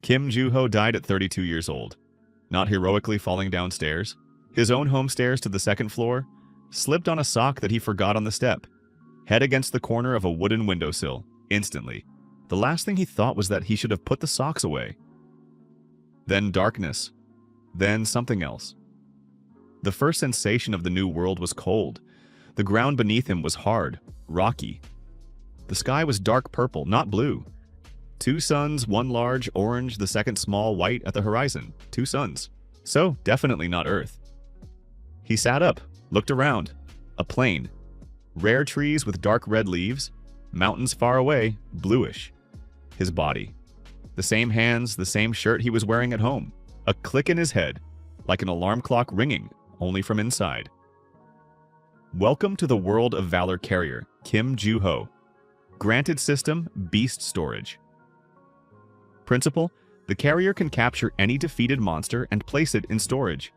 Kim Joo-ho died at 32 years old, not heroically falling downstairs. His own home stairs to the second floor, slipped on a sock that he forgot on the step, head against the corner of a wooden windowsill, instantly. The last thing he thought was that he should have put the socks away. Then darkness. Then something else. The first sensation of the new world was cold. The ground beneath him was hard, rocky. The sky was dark purple, not blue. 2 suns, one large orange, the second small white at the horizon. 2 suns. So, definitely not Earth. He sat up, looked around. A plain. Rare trees with dark red leaves. Mountains far away, bluish. His body. The same hands, the same shirt he was wearing at home. A click in his head, like an alarm clock ringing, only from inside. Welcome to the world of Valor Carrier, Kim Joo-ho. Granted system, beast storage. Principle, the carrier can capture any defeated monster and place it in storage.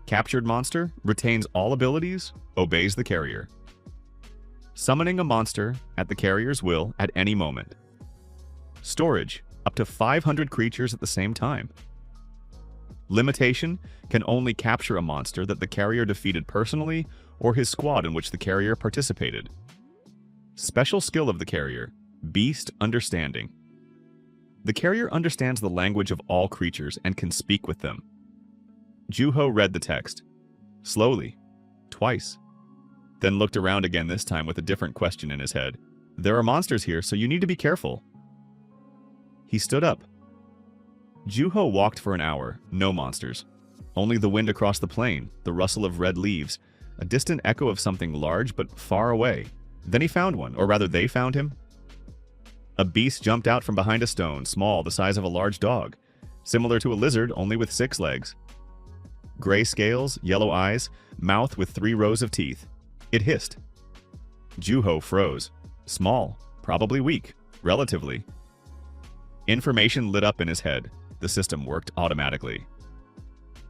Captured monster retains all abilities, obeys the carrier. Summoning a monster at the carrier's will at any moment. Storage, up to 500 creatures at the same time. Limitation, can only capture a monster that the carrier defeated personally or his squad in which the carrier participated. Special skill of the carrier, beast understanding. The carrier understands the language of all creatures and can speak with them. Joo-ho read the text. Slowly. Twice. Then looked around again, this time with a different question in his head. There are monsters here, so you need to be careful. He stood up. Joo-ho walked for an hour, no monsters. Only the wind across the plain, the rustle of red leaves, a distant echo of something large but far away. Then he found one, or rather they found him. A beast jumped out from behind a stone, small, the size of a large dog, similar to a lizard, only with 6 legs. Gray scales, yellow eyes, mouth with 3 rows of teeth. It hissed. Joo-ho froze. Small, probably weak, relatively. Information lit up in his head. The system worked automatically.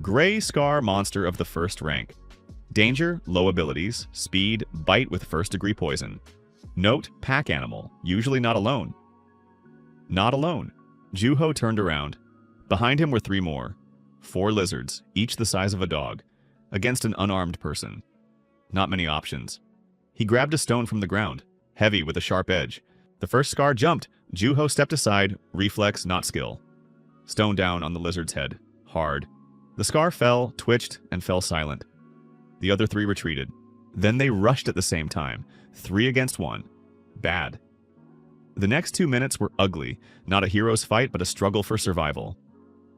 Gray Scar monster of the 1st rank. Danger, low abilities, speed, bite with 1st-degree poison. Note, pack animal, usually not alone. Not alone. Joo-ho turned around. Behind him were 3 more. 4 lizards, each the size of a dog, against an unarmed person. Not many options. He grabbed a stone from the ground, heavy with a sharp edge. The first Scar jumped. Joo-ho stepped aside, reflex, not skill. Stone down on the lizard's head, hard. The Scar fell, twitched, and fell silent. The other 3 retreated. Then they rushed at the same time, 3 against 1. Bad. The next 2 minutes were ugly, not a hero's fight, but a struggle for survival.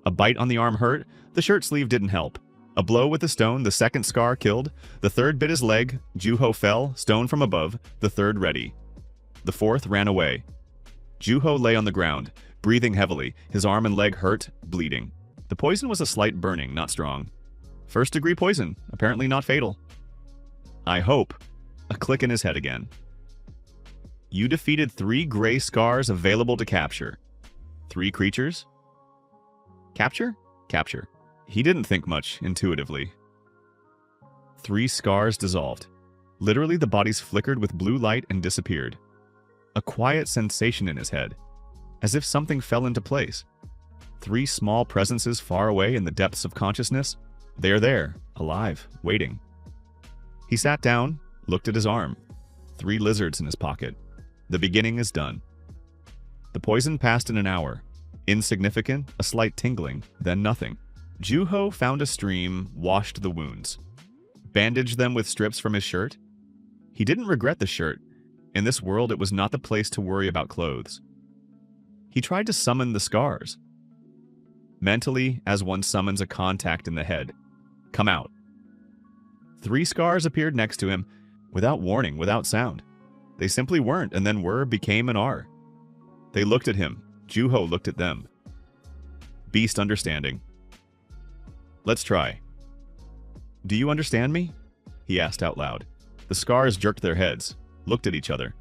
A bite on the arm hurt, the shirt sleeve didn't help. A blow with the stone, the second Scar killed. The 3rd bit his leg, Joo-ho fell, stone from above, the 3rd ready. The 4th ran away. Joo-ho lay on the ground, breathing heavily, his arm and leg hurt, bleeding. The poison was a slight burning, not strong. 1st-degree poison, apparently not fatal. I hope. A click in his head again. You defeated 3 gray scars available to capture. 3 creatures? Capture? Capture. He didn't think much, intuitively. 3 scars dissolved. Literally, the bodies flickered with blue light and disappeared. A quiet sensation in his head, as if something fell into place. 3 small presences far away in the depths of consciousness. They are there, alive, waiting. He sat down, looked at his arm. 3 lizards in his pocket. The beginning is done. The poison passed in an hour. Insignificant, a slight tingling, then nothing. Joo-ho found a stream, washed the wounds. Bandaged them with strips from his shirt. He didn't regret the shirt. In this world, it was not the place to worry about clothes. He tried to summon the scars. Mentally, as one summons a contact in the head. Come out. 3 scars appeared next to him, without warning, without sound. They simply weren't, and then were, became, and are. They looked at him. Joo-ho looked at them. Beast understanding. Let's try. Do you understand me? He asked out loud. The scars jerked their heads, looked at each other.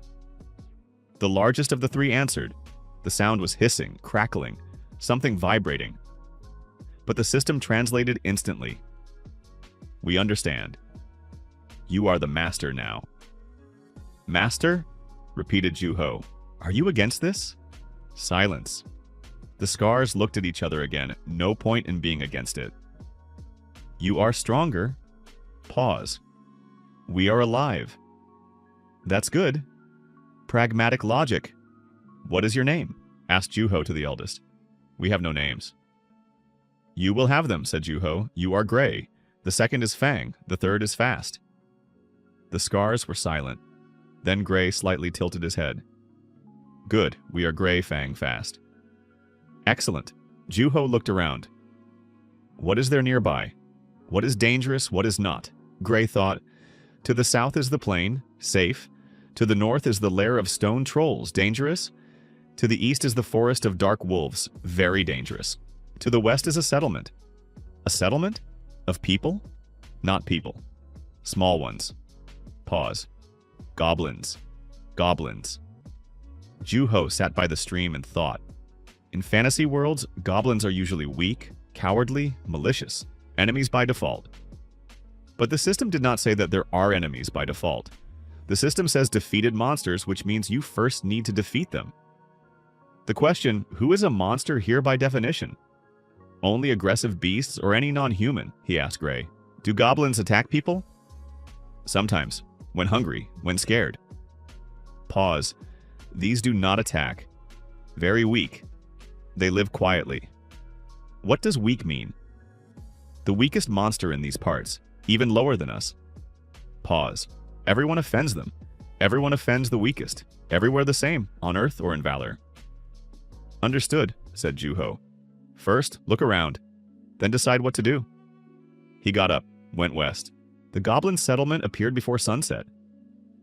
The largest of the 3 answered. The sound was hissing, crackling, something vibrating. But the system translated instantly. We understand. You are the master now. Master? Repeated Joo-ho. Are you against this? Silence. The scars looked at each other again, no point in being against it. You are stronger. Pause. We are alive. That's good. Pragmatic logic. What is your name? Asked Juho to the eldest. We have no names. You will have them, said Juho. You are gray. The second is Fang. The third is Fast. The scars were silent. Then Gray slightly tilted his head. Good. We are Gray, Fang, Fast. Excellent. Juho looked around. What is there nearby? What is dangerous? What is not? Gray thought. To the south is the plain, safe. To the north is the lair of stone trolls, dangerous. To the east is the forest of dark wolves, very dangerous. To the west is a settlement. A settlement? Of people? Not people. Small ones. Pause. Goblins. Goblins. Juho sat by the stream and thought. In fantasy worlds, goblins are usually weak, cowardly, malicious, enemies by default. But the system did not say that there are enemies by default. The system says defeated monsters, which means you first need to defeat them. The question, who is a monster here by definition? Only aggressive beasts or any non-human, he asked Gray. Do goblins attack people? Sometimes, when hungry, when scared. Pause. These do not attack. Very weak. They live quietly. What does weak mean? The weakest monster in these parts, even lower than us. Pause. Everyone offends them. Everyone offends the weakest. Everywhere the same, on Earth or in Valor. Understood, said Juho. First, look around. Then decide what to do. He got up, went west. The goblin settlement appeared before sunset.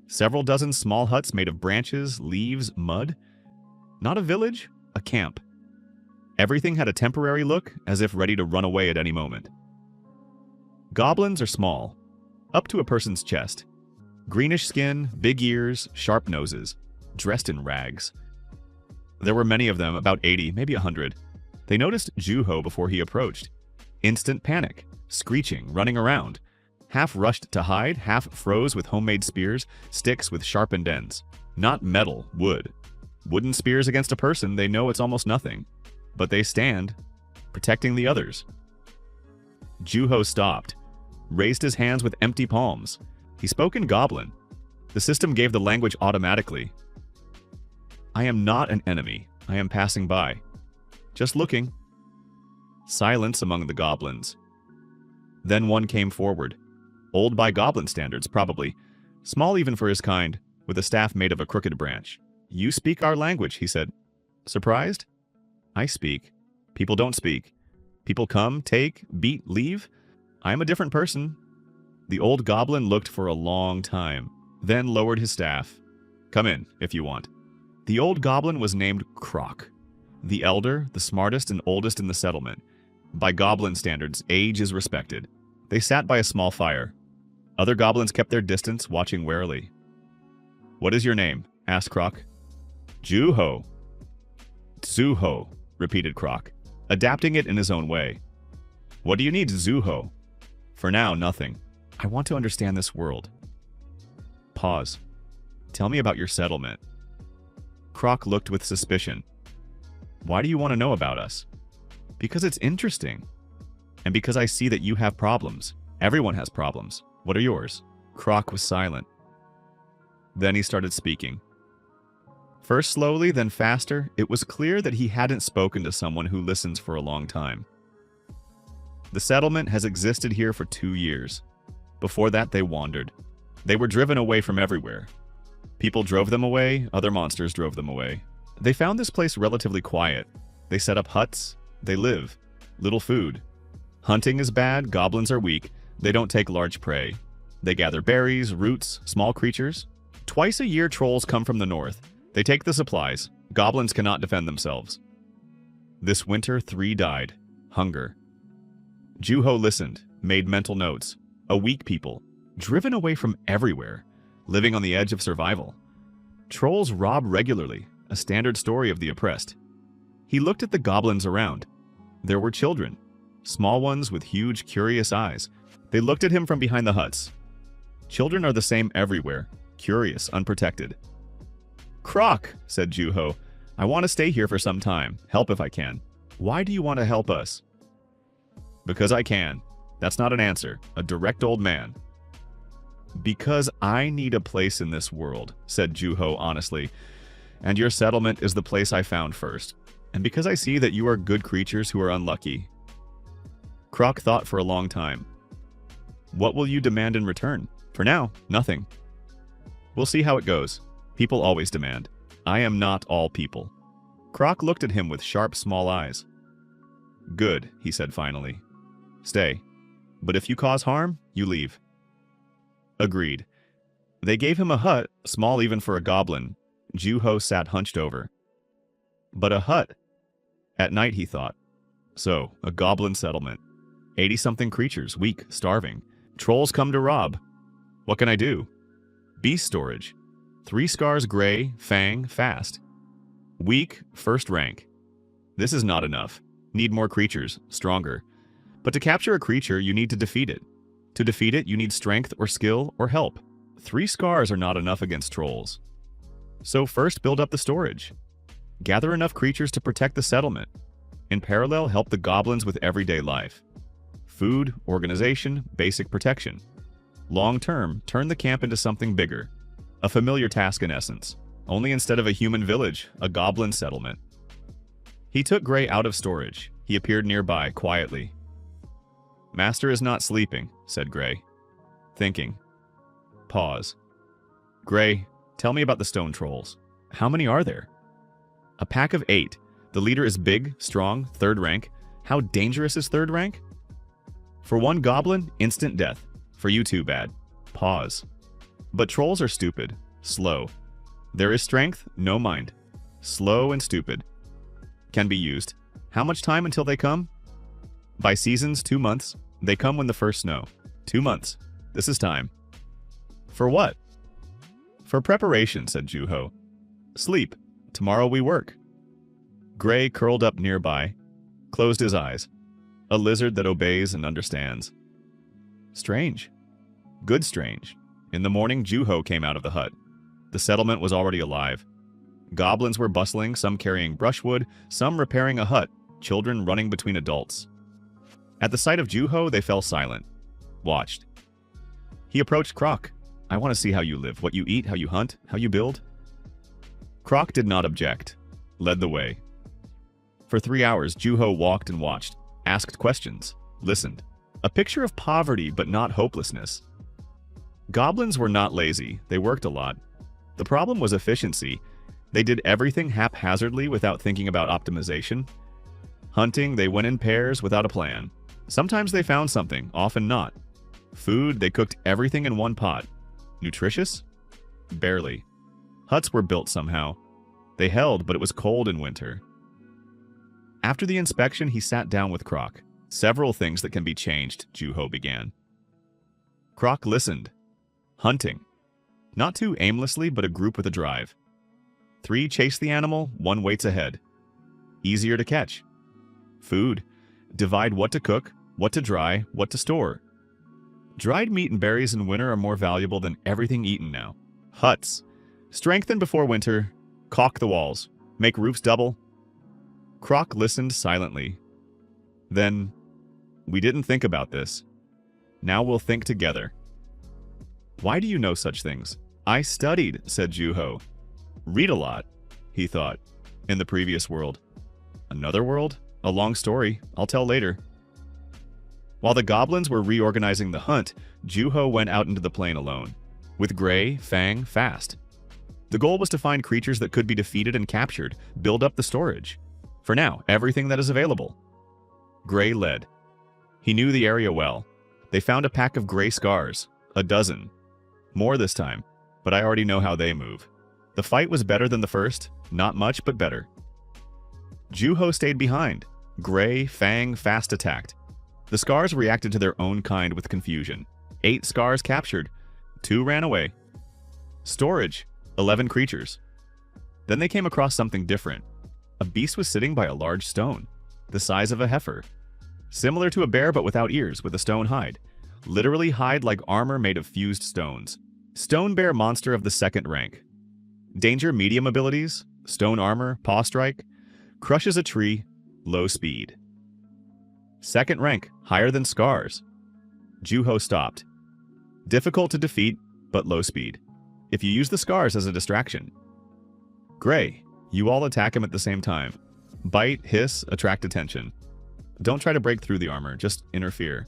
Several dozen small huts made of branches, leaves, mud. Not a village, a camp. Everything had a temporary look, as if ready to run away at any moment. Goblins are small, up to a person's chest. Greenish skin, big ears, sharp noses, dressed in rags. There were many of them, about 80, maybe 100. They noticed Juho before he approached. Instant panic, screeching, running around. Half rushed to hide, half froze with homemade spears, sticks with sharpened ends. Not metal, wood. Wooden spears against a person, they know it's almost nothing. But they stand, protecting the others. Juho stopped, raised his hands with empty palms. He spoke in Goblin. The system gave the language automatically. I am not an enemy. I am passing by. Just looking. Silence among the goblins. Then one came forward. Old by goblin standards, probably. Small even for his kind, with a staff made of a crooked branch. You speak our language, he said. Surprised? I speak. People don't speak. People come, take, beat, leave. I am a different person. The old goblin looked for a long time, then lowered his staff. Come in, if you want. The old goblin was named Croc. The elder, the smartest and oldest in the settlement. By goblin standards, age is respected. They sat by a small fire. Other goblins kept their distance, watching warily. What is your name? Asked Croc. Juho. Zuho, repeated Croc, adapting it in his own way. What do you need, Zuho? For now, nothing. I want to understand this world. Pause. Tell me about your settlement. Croc looked with suspicion. Why do you want to know about us? Because it's interesting. And because I see that you have problems. Everyone has problems. What are yours? Croc was silent. Then he started speaking. First slowly, then faster, it was clear that he hadn't spoken to someone who listens for a long time. The settlement has existed here for 2 years. Before that, they wandered. They were driven away from everywhere. People drove them away, other monsters drove them away. They found this place relatively quiet. They set up huts. They live. Little food. Hunting is bad, goblins are weak. They don't take large prey. They gather berries, roots, small creatures. Twice a year, trolls come from the north. They take the supplies. Goblins cannot defend themselves. This winter, 3 died. Hunger. Juho listened, made mental notes. A weak people, driven away from everywhere, living on the edge of survival. Trolls rob regularly, a standard story of the oppressed. He looked at the goblins around. There were children, small ones with huge, curious eyes. They looked at him from behind the huts. Children are the same everywhere, curious, unprotected. Croc, said Juho, I want to stay here for some time, help if I can. Why do you want to help us? Because I can. That's not an answer. A direct old man. Because I need a place in this world, said Juho honestly. And your settlement is the place I found first. And because I see that you are good creatures who are unlucky. Croc thought for a long time. What will you demand in return? For now, nothing. We'll see how it goes. People always demand. I am not all people. Croc looked at him with sharp, small eyes. Good, he said finally. Stay. But if you cause harm, you leave. Agreed. They gave him a hut, small even for a goblin. Juho sat hunched over. But a hut? At night, he thought. So, a goblin settlement. 80-something creatures, weak, starving. Trolls come to rob. What can I do? Beast storage. 3 scars gray, fang, fast. Weak, first rank. This is not enough. Need more creatures, stronger. But to capture a creature, you need to defeat it. To defeat it, you need strength or skill or help. 3 scars are not enough against trolls. So first build up the storage. Gather enough creatures to protect the settlement. In parallel, help the goblins with everyday life. Food, organization, basic protection. Long term, turn the camp into something bigger. A familiar task in essence. Only instead of a human village, a goblin settlement. He took Gray out of storage. He appeared nearby, quietly. Master is not sleeping, said Gray. Thinking. Pause. Gray, tell me about the stone trolls. How many are there? A pack of 8. The leader is big, strong, 3rd rank. How dangerous is 3rd rank? For one goblin, instant death. For you too bad. Pause. But trolls are stupid, slow. There is strength, no mind. Slow and stupid. Can be used. How much time until they come? By seasons, 2 months. They come when the first snow. 2 months. This is time. For what? For preparation, said Juho. Sleep. Tomorrow we work. Gray curled up nearby, closed his eyes. A lizard that obeys and understands. Strange. Good strange. In the morning, Juho came out of the hut. The settlement was already alive. Goblins were bustling, some carrying brushwood, some repairing a hut, children running between adults. At the sight of Juho, they fell silent. Watched. He approached Croc. I want to see how you live, what you eat, how you hunt, how you build. Croc did not object. Led the way. For 3 hours, Juho walked and watched, asked questions, listened. A picture of poverty, but not hopelessness. Goblins were not lazy. They worked a lot. The problem was efficiency. They did everything haphazardly without thinking about optimization. Hunting, they went in pairs without a plan. Sometimes they found something, often not. Food, they cooked everything in one pot. Nutritious? Barely. Huts were built somehow. They held, but it was cold in winter. After the inspection, he sat down with Croc. Several things that can be changed, Juho began. Croc listened. Hunting. Not too aimlessly, but a group with a drive. 3 chase the animal, 1 waits ahead. Easier to catch. Food. Divide what to cook, what to dry, what to store. Dried meat and berries in winter are more valuable than everything eaten now. Huts. Strengthen before winter. Caulk the walls. Make roofs double. Croc listened silently. Then, we didn't think about this. Now we'll think together. Why do you know such things? I studied, said Juho. Read a lot, he thought, in the previous world. Another world? A long story. I'll tell later. While the goblins were reorganizing the hunt, Juho went out into the plain alone. With Gray, Fang, fast. The goal was to find creatures that could be defeated and captured, build up the storage. For now, everything that is available. Gray led. He knew the area well. They found a pack of gray scars, a dozen. More this time, but I already know how they move. The fight was better than the first, not much, but better. Juho stayed behind. Gray, Fang, fast attacked. The scars reacted to their own kind with confusion. 8 scars captured. 2 ran away. Storage. 11 creatures. Then they came across something different. A beast was sitting by a large stone, the size of a heifer. Similar to a bear but without ears, with a stone hide. Literally hide like armor made of fused stones. Stone bear monster of the 2nd rank. Danger medium abilities, stone armor, paw strike. Crushes a tree, low speed. Second rank, higher than Scars. Juho stopped. Difficult to defeat, but low speed. If you use the Scars as a distraction. Gray, you all attack him at the same time. Bite, hiss, attract attention. Don't try to break through the armor, just interfere.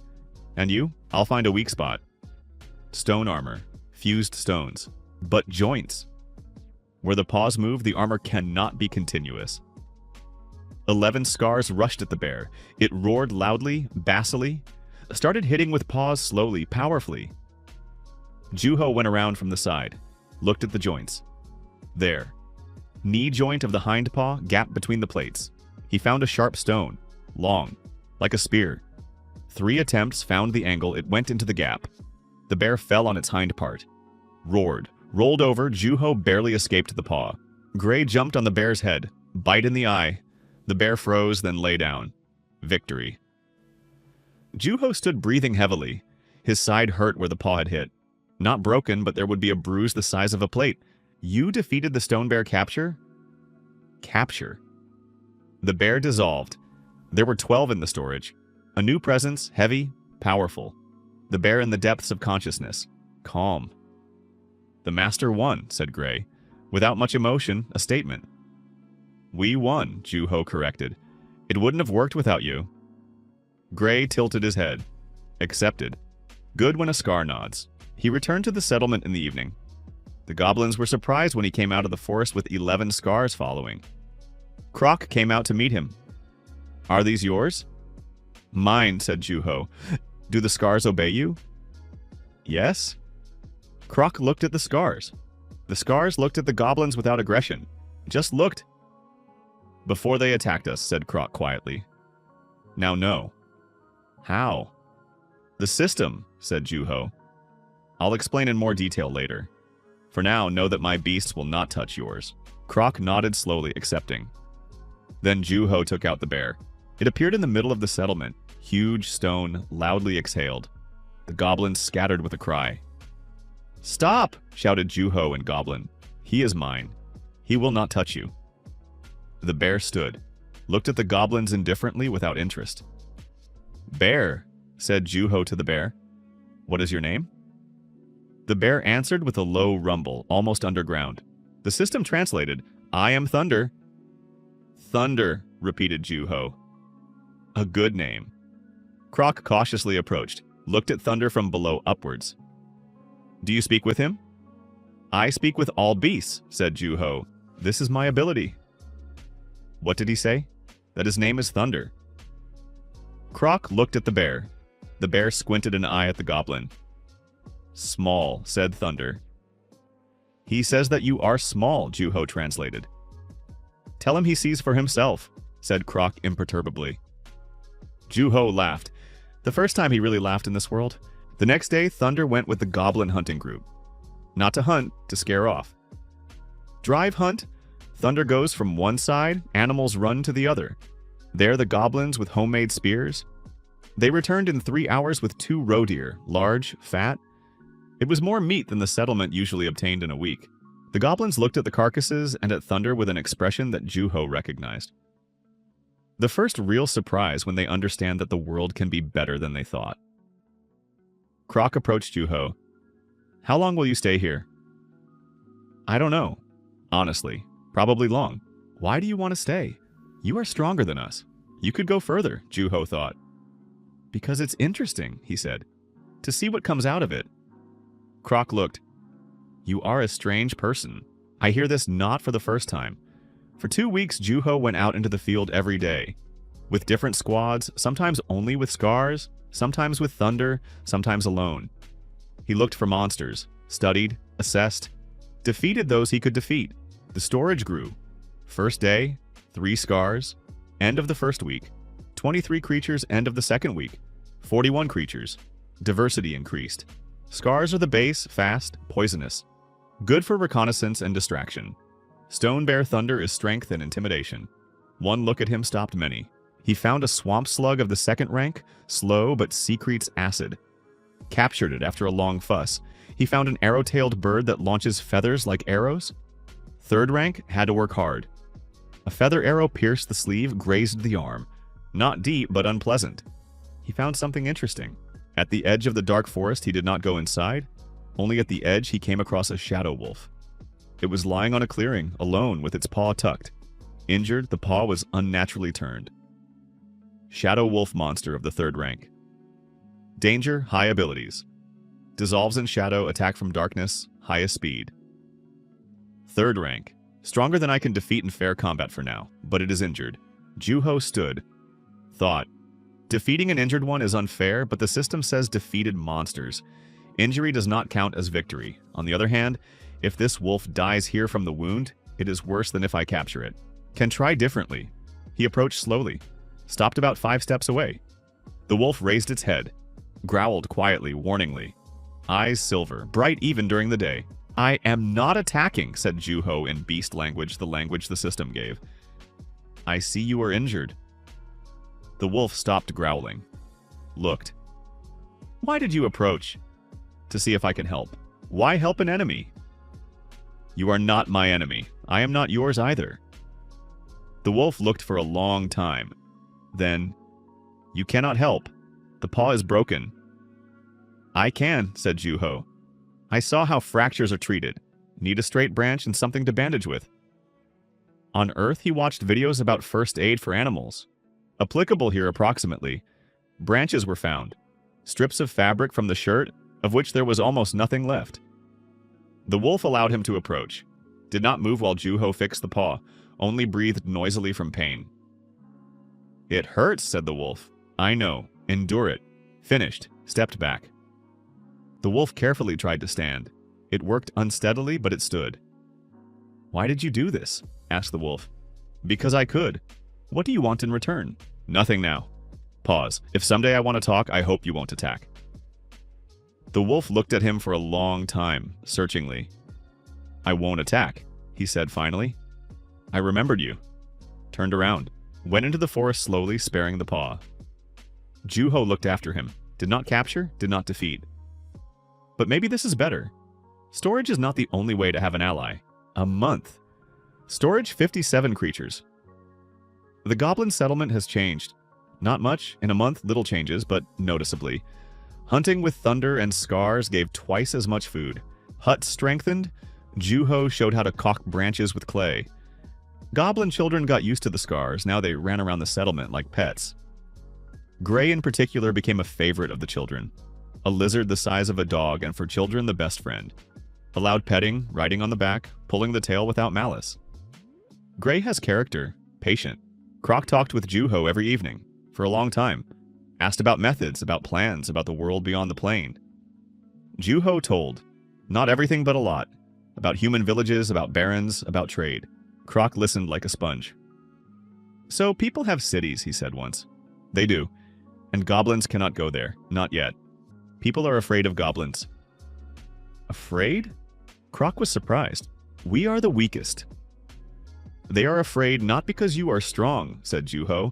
And you, I'll find a weak spot. Stone armor, fused stones, but joints. Where the paws move, the armor cannot be continuous. 11 Scars rushed at the bear. It roared loudly, bassily, started hitting with paws slowly, powerfully. Juho went around from the side, looked at the joints. There. Knee joint of the hind paw, gap between the plates. He found a sharp stone, long, like a spear. 3 attempts found the angle, it went into the gap. The bear fell on its hind part. Roared, rolled over, Juho barely escaped the paw. Gray jumped on the bear's head, bite in the eye. The bear froze, then lay down. Victory. Juho stood breathing heavily. His side hurt where the paw had hit. Not broken, but there would be a bruise the size of a plate. You defeated the stone bear capture? Capture. The bear dissolved. There were 12 in the storage. A new presence, heavy, powerful. The bear in the depths of consciousness. Calm. The master won, said Gray. Without much emotion, a statement. We won, Juho corrected. It wouldn't have worked without you. Gray tilted his head. Accepted. Good when a Scar nods. He returned to the settlement in the evening. The goblins were surprised when he came out of the forest with 11 Scars following. Croc came out to meet him. Are these yours? Mine, said Juho. Do the Scars obey you? Yes. Croc looked at the Scars. The Scars looked at the goblins without aggression. Just looked. Before they attacked us, said Croc quietly. Now no. How? The system, said Juho. I'll explain in more detail later. For now, know that my beasts will not touch yours. Croc nodded slowly, accepting. Then Juho took out the bear. It appeared in the middle of the settlement. Huge stone, loudly exhaled. The goblins scattered with a cry. Stop! Shouted Juho in Goblin. He is mine. He will not touch you. The bear stood, looked at the goblins indifferently without interest. Bear, said Juho to the bear. What is your name? The bear answered with a low rumble, almost underground. The system translated, I am Thunder. Thunder, repeated Juho. A good name. Croc cautiously approached, looked at Thunder from below upwards. Do you speak with him? I speak with all beasts, said Juho. This is my ability. What did he say? That his name is Thunder. Croc looked at the bear. The bear squinted an eye at the goblin. Small, said Thunder. He says that you are small, Juho translated. Tell him he sees for himself, said Croc imperturbably. Juho laughed. The first time he really laughed in this world. The next day, Thunder went with the goblin hunting group. Not to hunt, to scare off. Drive hunt. Thunder goes from one side, animals run to the other. There the goblins with homemade spears. They returned in 3 hours with 2 roe deer, large, fat. It was more meat than the settlement usually obtained in a week. The goblins looked at the carcasses and at Thunder with an expression that Juho recognized. The first real surprise when they understand that the world can be better than they thought. Croc approached Juho. How long will you stay here? I don't know. Honestly, probably long. Why do you want to stay? You are stronger than us. You could go further, Juho thought. Because it's interesting, he said, to see what comes out of it. Croc looked. You are a strange person. I hear this not for the first time. For 2 weeks, Juho went out into the field every day. With different squads, sometimes only with Scars, sometimes with Thunder, sometimes alone. He looked for monsters, studied, assessed, defeated those he could defeat. The storage grew. First day, 3 Scars. End of the first week. 23 creatures end of the second week. 41 creatures. Diversity increased. Scars are the base, fast, poisonous. Good for reconnaissance and distraction. Stone Bear Thunder is strength and intimidation. One look at him stopped many. He found a swamp slug of the second rank, slow but secretes acid. Captured it after a long fuss. He found an arrow-tailed bird that launches feathers like arrows. Third rank had to work hard. A A feather arrow pierced the sleeve, grazed the arm. Not deep, but unpleasant. He found something interesting. At the edge of the dark forest, he did not go inside. Only at the edge, he came across a shadow wolf. It was lying on a clearing, alone, with its paw tucked. Injured, the paw was unnaturally turned. Shadow wolf monster of the 3rd rank. Danger, high abilities. Dissolves in shadow, attack from darkness, highest speed. 3rd rank. Stronger than I can defeat in fair combat for now, but it is injured. Juho stood. Thought. Defeating an injured one is unfair, but the system says defeated monsters. Injury does not count as victory. On the other hand, if this wolf dies here from the wound, it is worse than if I capture it. Can try differently. He approached slowly. Stopped about 5 steps away. The wolf raised its head. Growled quietly, warningly. Eyes silver, bright even during the day. I am not attacking, said Juho in beast language, the language the system gave. I see you are injured. The wolf stopped growling. Looked. Why did you approach? To see if I can help. Why help an enemy? You are not my enemy. I am not yours either. The wolf looked for a long time. Then, you cannot help. The paw is broken. I can, said Juho. I saw how fractures are treated. Need a straight branch and something to bandage with. On Earth, he watched videos about first aid for animals. Applicable here approximately. Branches were found. Strips of fabric from the shirt, of which there was almost nothing left. The wolf allowed him to approach. Did not move while Juho fixed the paw, only breathed noisily from pain. It hurts, said the wolf. I know. Endure it. Finished. Stepped back. The wolf carefully tried to stand. It worked unsteadily, but it stood. Why did you do this? Asked the wolf. Because I could. What do you want in return? Nothing now. Pause. If someday I want to talk, I hope you won't attack. The wolf looked at him for a long time, searchingly. I won't attack, he said finally. I remembered you. Turned around. Went into the forest slowly, sparing the paw. Juho looked after him. Did not capture, did not defeat. But maybe this is better. Storage is not the only way to have an ally. A month. Storage 57 creatures. The goblin settlement has changed. Not much. In a month, little changes, but noticeably. Hunting with thunder and scars gave twice as much food. Huts strengthened. Juho showed how to caulk branches with clay. Goblin children got used to the scars. Now they ran around the settlement like pets. Gray in particular became a favorite of the children. A lizard the size of a dog, and for children the best friend. Allowed petting, riding on the back, pulling the tail without malice. Gray has character, patient. Croc talked with Juho every evening, for a long time. Asked about methods, about plans, about the world beyond the plane. Juho told. Not everything, but a lot. About human villages, about barons, about trade. Croc listened like a sponge. So people have cities, he said once. They do. And goblins cannot go there. Not yet. People are afraid of goblins. Afraid? Croc was surprised. We are the weakest. They are afraid not because you are strong, said Juho.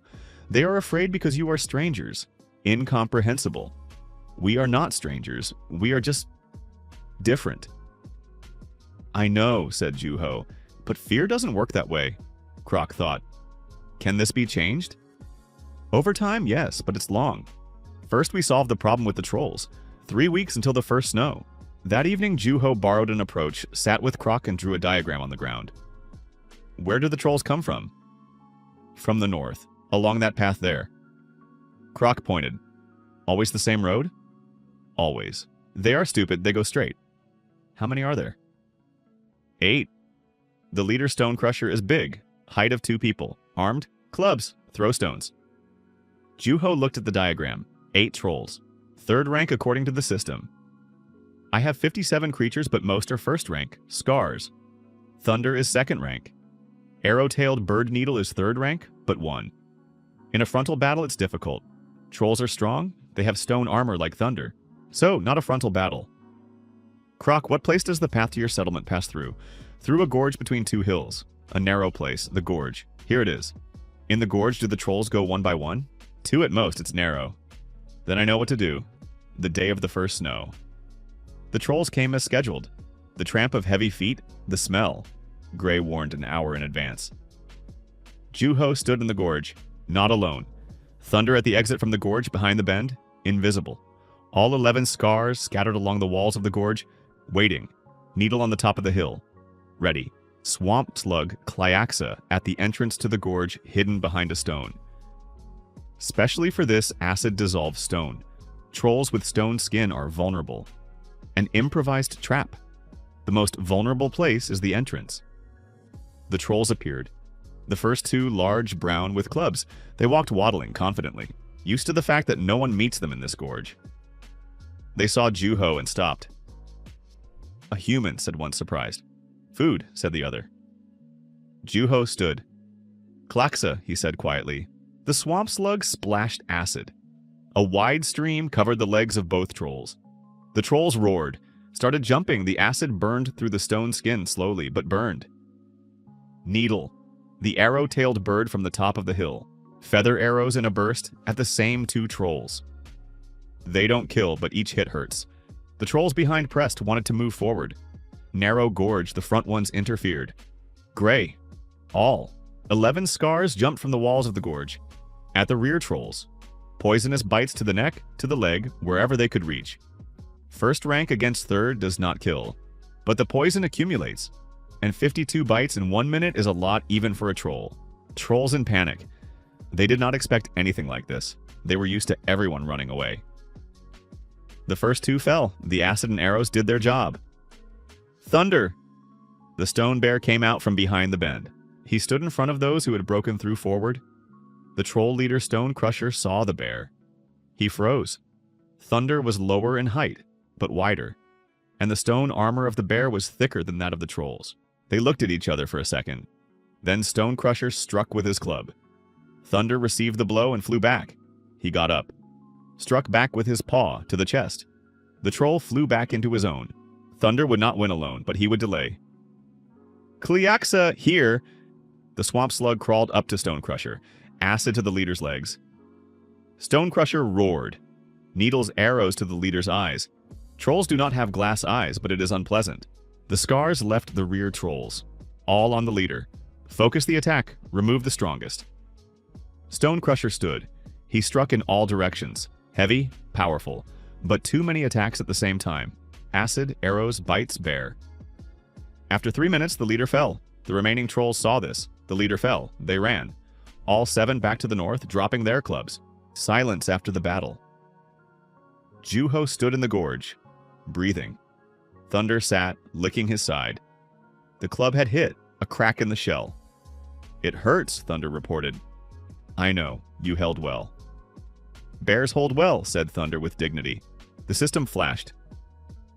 They are afraid because you are strangers. Incomprehensible. We are not strangers. We are just different. I know, said Juho, but fear doesn't work that way. Croc thought. Can this be changed? Over time, yes, but it's long. First, we solved the problem with the trolls. 3 weeks until the first snow. That evening, Juho borrowed an approach, sat with Croc and drew a diagram on the ground. Where do the trolls come from? From the north, along that path there. Croc pointed. Always the same road? Always. They are stupid, they go straight. How many are there? 8. The leader stone crusher is big, height of 2 people, armed, clubs, throw stones. Juho looked at the diagram. 8 trolls. 3rd rank according to the system. I have 57 creatures, but most are 1st rank, scars. Thunder is 2nd rank. Arrow-tailed bird needle is 3rd rank, but 1. In a frontal battle, it's difficult. Trolls are strong, they have stone armor like thunder. So, not a frontal battle. Croc, what place does the path to your settlement pass through? Through a gorge between 2 hills. A narrow place, the gorge. Here it is. In the gorge, do the trolls go 1 by 1? 2 at most, it's narrow. Then I know what to do. The day of the first snow. The trolls came as scheduled. The tramp of heavy feet, the smell. Gray warned an hour in advance. Juho stood in the gorge, not alone. Thunder at the exit from the gorge behind the bend, invisible. All 11 scars scattered along the walls of the gorge, waiting. Needle on the top of the hill, ready. Swamp slug Klyaxa at the entrance to the gorge, hidden behind a stone. Specially for this acid-dissolved stone, trolls with stone skin are vulnerable. An improvised trap. The most vulnerable place is the entrance. The trolls appeared. The first two large, brown, with clubs. They walked waddling confidently, used to the fact that no one meets them in this gorge. They saw Juho and stopped. "A human," said one, surprised. "Food," said the other. Juho stood. "Klaksa," he said quietly. The swamp slug splashed acid. A wide stream covered the legs of both trolls. The trolls roared, started jumping. The acid burned through the stone skin slowly, but burned. Needle, the arrow-tailed bird from the top of the hill. Feather arrows in a burst at the same two trolls. They don't kill, but each hit hurts. The trolls behind pressed, wanted to move forward. Narrow gorge, the front ones interfered. Gray. All. 11 scars jumped from the walls of the gorge. At the rear trolls. Poisonous bites to the neck, to the leg, wherever they could reach. First rank against third does not kill, but the poison accumulates. And 52 bites in 1 minute is a lot even for a troll. Trolls in panic. They did not expect anything like this. They were used to everyone running away. The first two fell. The acid and arrows did their job. Thunder! The stone bear came out from behind the bend. He stood in front of those who had broken through forward. The troll leader Stone Crusher saw the bear. He froze. Thunder was lower in height, but wider. And the stone armor of the bear was thicker than that of the trolls. They looked at each other for a second. Then Stone Crusher struck with his club. Thunder received the blow and flew back. He got up. Struck back with his paw to the chest. The troll flew back into his own. Thunder would not win alone, but he would delay. Klyaxa, here! The swamp slug crawled up to Stone Crusher, acid to the leader's legs. Stone Crusher roared. Needles arrows to the leader's eyes. Trolls do not have glass eyes, but it is unpleasant. The scars left the rear trolls. All on the leader. Focus the attack. Remove the strongest. Stone Crusher stood. He struck in all directions. Heavy, powerful, but too many attacks at the same time. Acid, arrows, bites, bear. After 3 minutes, the leader fell. The remaining trolls saw this. The leader fell. They ran. All 7 back to the north, dropping their clubs. Silence after the battle. Juho stood in the gorge, breathing. Thunder sat, licking his side. The club had hit, a crack in the shell. "It hurts," Thunder reported. "I know, you held well." "Bears hold well," said Thunder with dignity. The system flashed.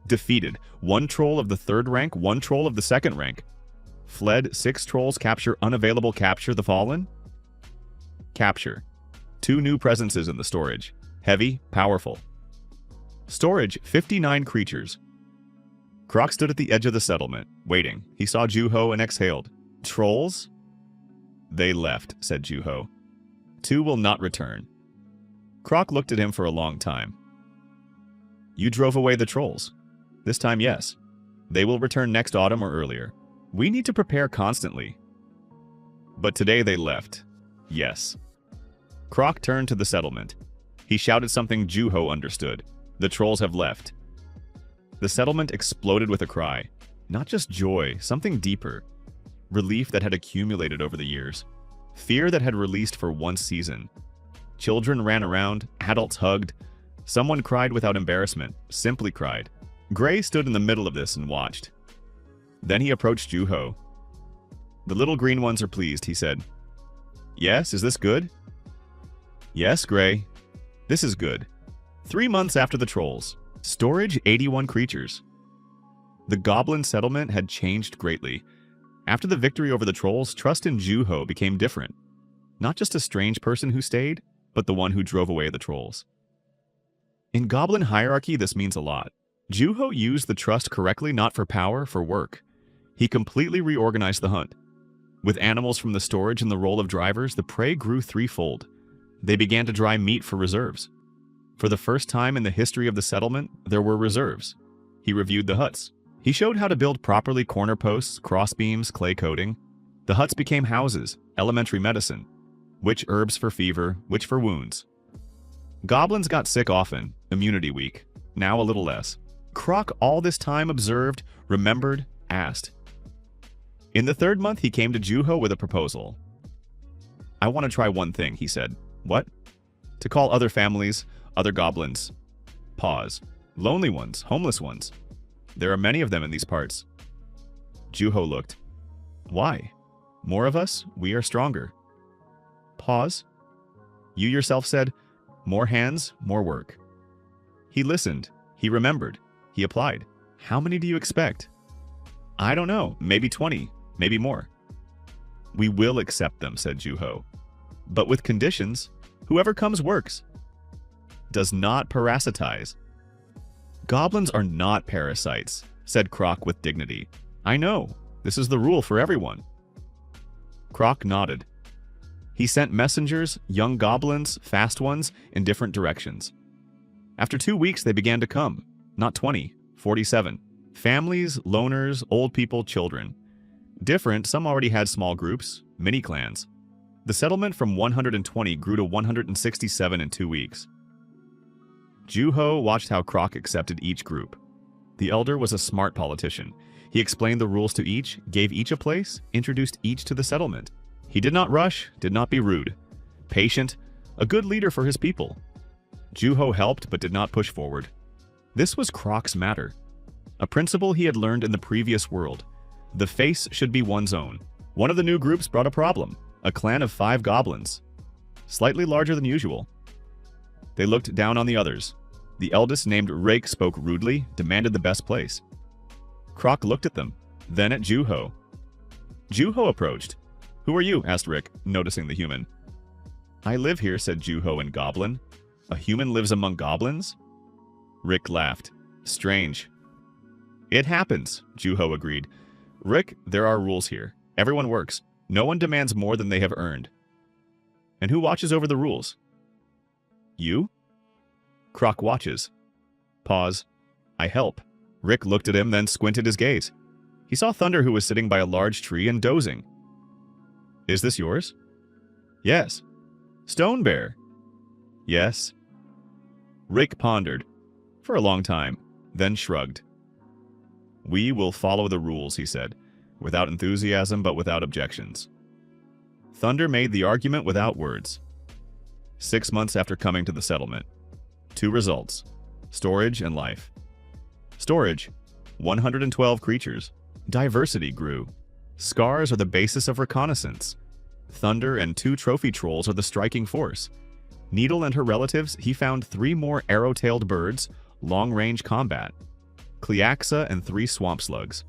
Defeated. 1 troll of the 3rd rank, 1 troll of the 2nd rank. Fled. 6 trolls capture unavailable. Capture the fallen? Capture. 2 new presences in the storage. Heavy, powerful. Storage, 59 creatures. Croc stood at the edge of the settlement, waiting. He saw Juho and exhaled. "Trolls?" "They left," said Juho. 2 will not return. Croc looked at him for a long time. "You drove away the trolls." "This time, yes. They will return next autumn or earlier. We need to prepare constantly." "But today they left." "Yes." Croc turned to the settlement. He shouted something Juho understood. "The trolls have left." The settlement exploded with a cry. Not just joy, something deeper. Relief that had accumulated over the years. Fear that had released for 1 season. Children ran around, adults hugged. Someone cried without embarrassment, simply cried. Gray stood in the middle of this and watched. Then he approached Juho. "The little green ones are pleased," he said. "Yes, is this good?" "Yes, Gray. This is good." 3 months after the trolls. Storage 81 creatures. The goblin settlement had changed greatly. After the victory over the trolls, trust in Juho became different. Not just a strange person who stayed, but the one who drove away the trolls. In goblin hierarchy, this means a lot. Juho used the trust correctly, not for power, for work. He completely reorganized the hunt. With animals from the storage in the role of drivers, the prey grew 3-fold. They began to dry meat for reserves. For the first time in the history of the settlement, there were reserves. He reviewed the huts. He showed how to build properly: corner posts, crossbeams, clay coating. The huts became houses, Elementary medicine. Which herbs for fever, which for wounds. Goblins got sick often, immunity weak. Now a little less. Croc all this time observed, remembered, asked. In the 3rd month, he came to Juho with a proposal. I want to try one thing, he said. What? To call other families, other goblins. Pause. Lonely ones, homeless ones. There are many of them in these parts. Juho looked. Why? More of us, we are stronger. Pause. You yourself said, more hands, more work. He listened. He remembered. He applied. How many do you expect? I don't know. Maybe 20. Maybe more. We will accept them, said Juho. But with conditions. Whoever comes works. Does not parasitize. Goblins are not parasites, said Croc with dignity. I know. This is the rule for everyone. Croc nodded. He sent messengers, young goblins, fast ones, in different directions. After 2 weeks, they began to come. Not 20, 47. Families, loners, old people, children. Different, some already had small groups, mini-clans. The settlement from 120 grew to 167 in 2 weeks. Juho watched how Croc accepted each group. The elder was a smart politician. He explained the rules to each, gave each a place, introduced each to the settlement. He did not rush, did not be rude. Patient, a good leader for his people. Juho helped but did not push forward. This was Croc's matter. A principle he had learned in the previous world. The face should be one's own. One of the new groups brought a problem. A clan of 5 goblins. Slightly larger than usual. They looked down on the others. The eldest, named Rake, spoke rudely, demanded the best place. Croc looked at them, then at Juho. Juho approached. Who are you? Asked Rick, noticing the human. I live here, said Juho in Goblin. A human lives among goblins? Rick laughed. Strange. It happens, Juho agreed. Rick, there are rules here. Everyone works. No one demands more than they have earned. And who watches over the rules? You? Croc watches. Pause. I help. Rick looked at him, then squinted his gaze. He saw Thunder, who was sitting by a large tree and dozing. Is this yours? Yes. Stone Bear? Yes. Rick pondered. For a long time, then shrugged. We will follow the rules, he said, without enthusiasm but without objections. Thunder made the argument without words. 6 months after coming to the settlement. 2 results. Storage and life. Storage. 112 creatures. Diversity grew. Scars are the basis of reconnaissance. Thunder and 2 trophy trolls are the striking force. Needle and her relatives, he found 3 more arrow-tailed birds, long-range combat. Cleaxa and 3 swamp slugs.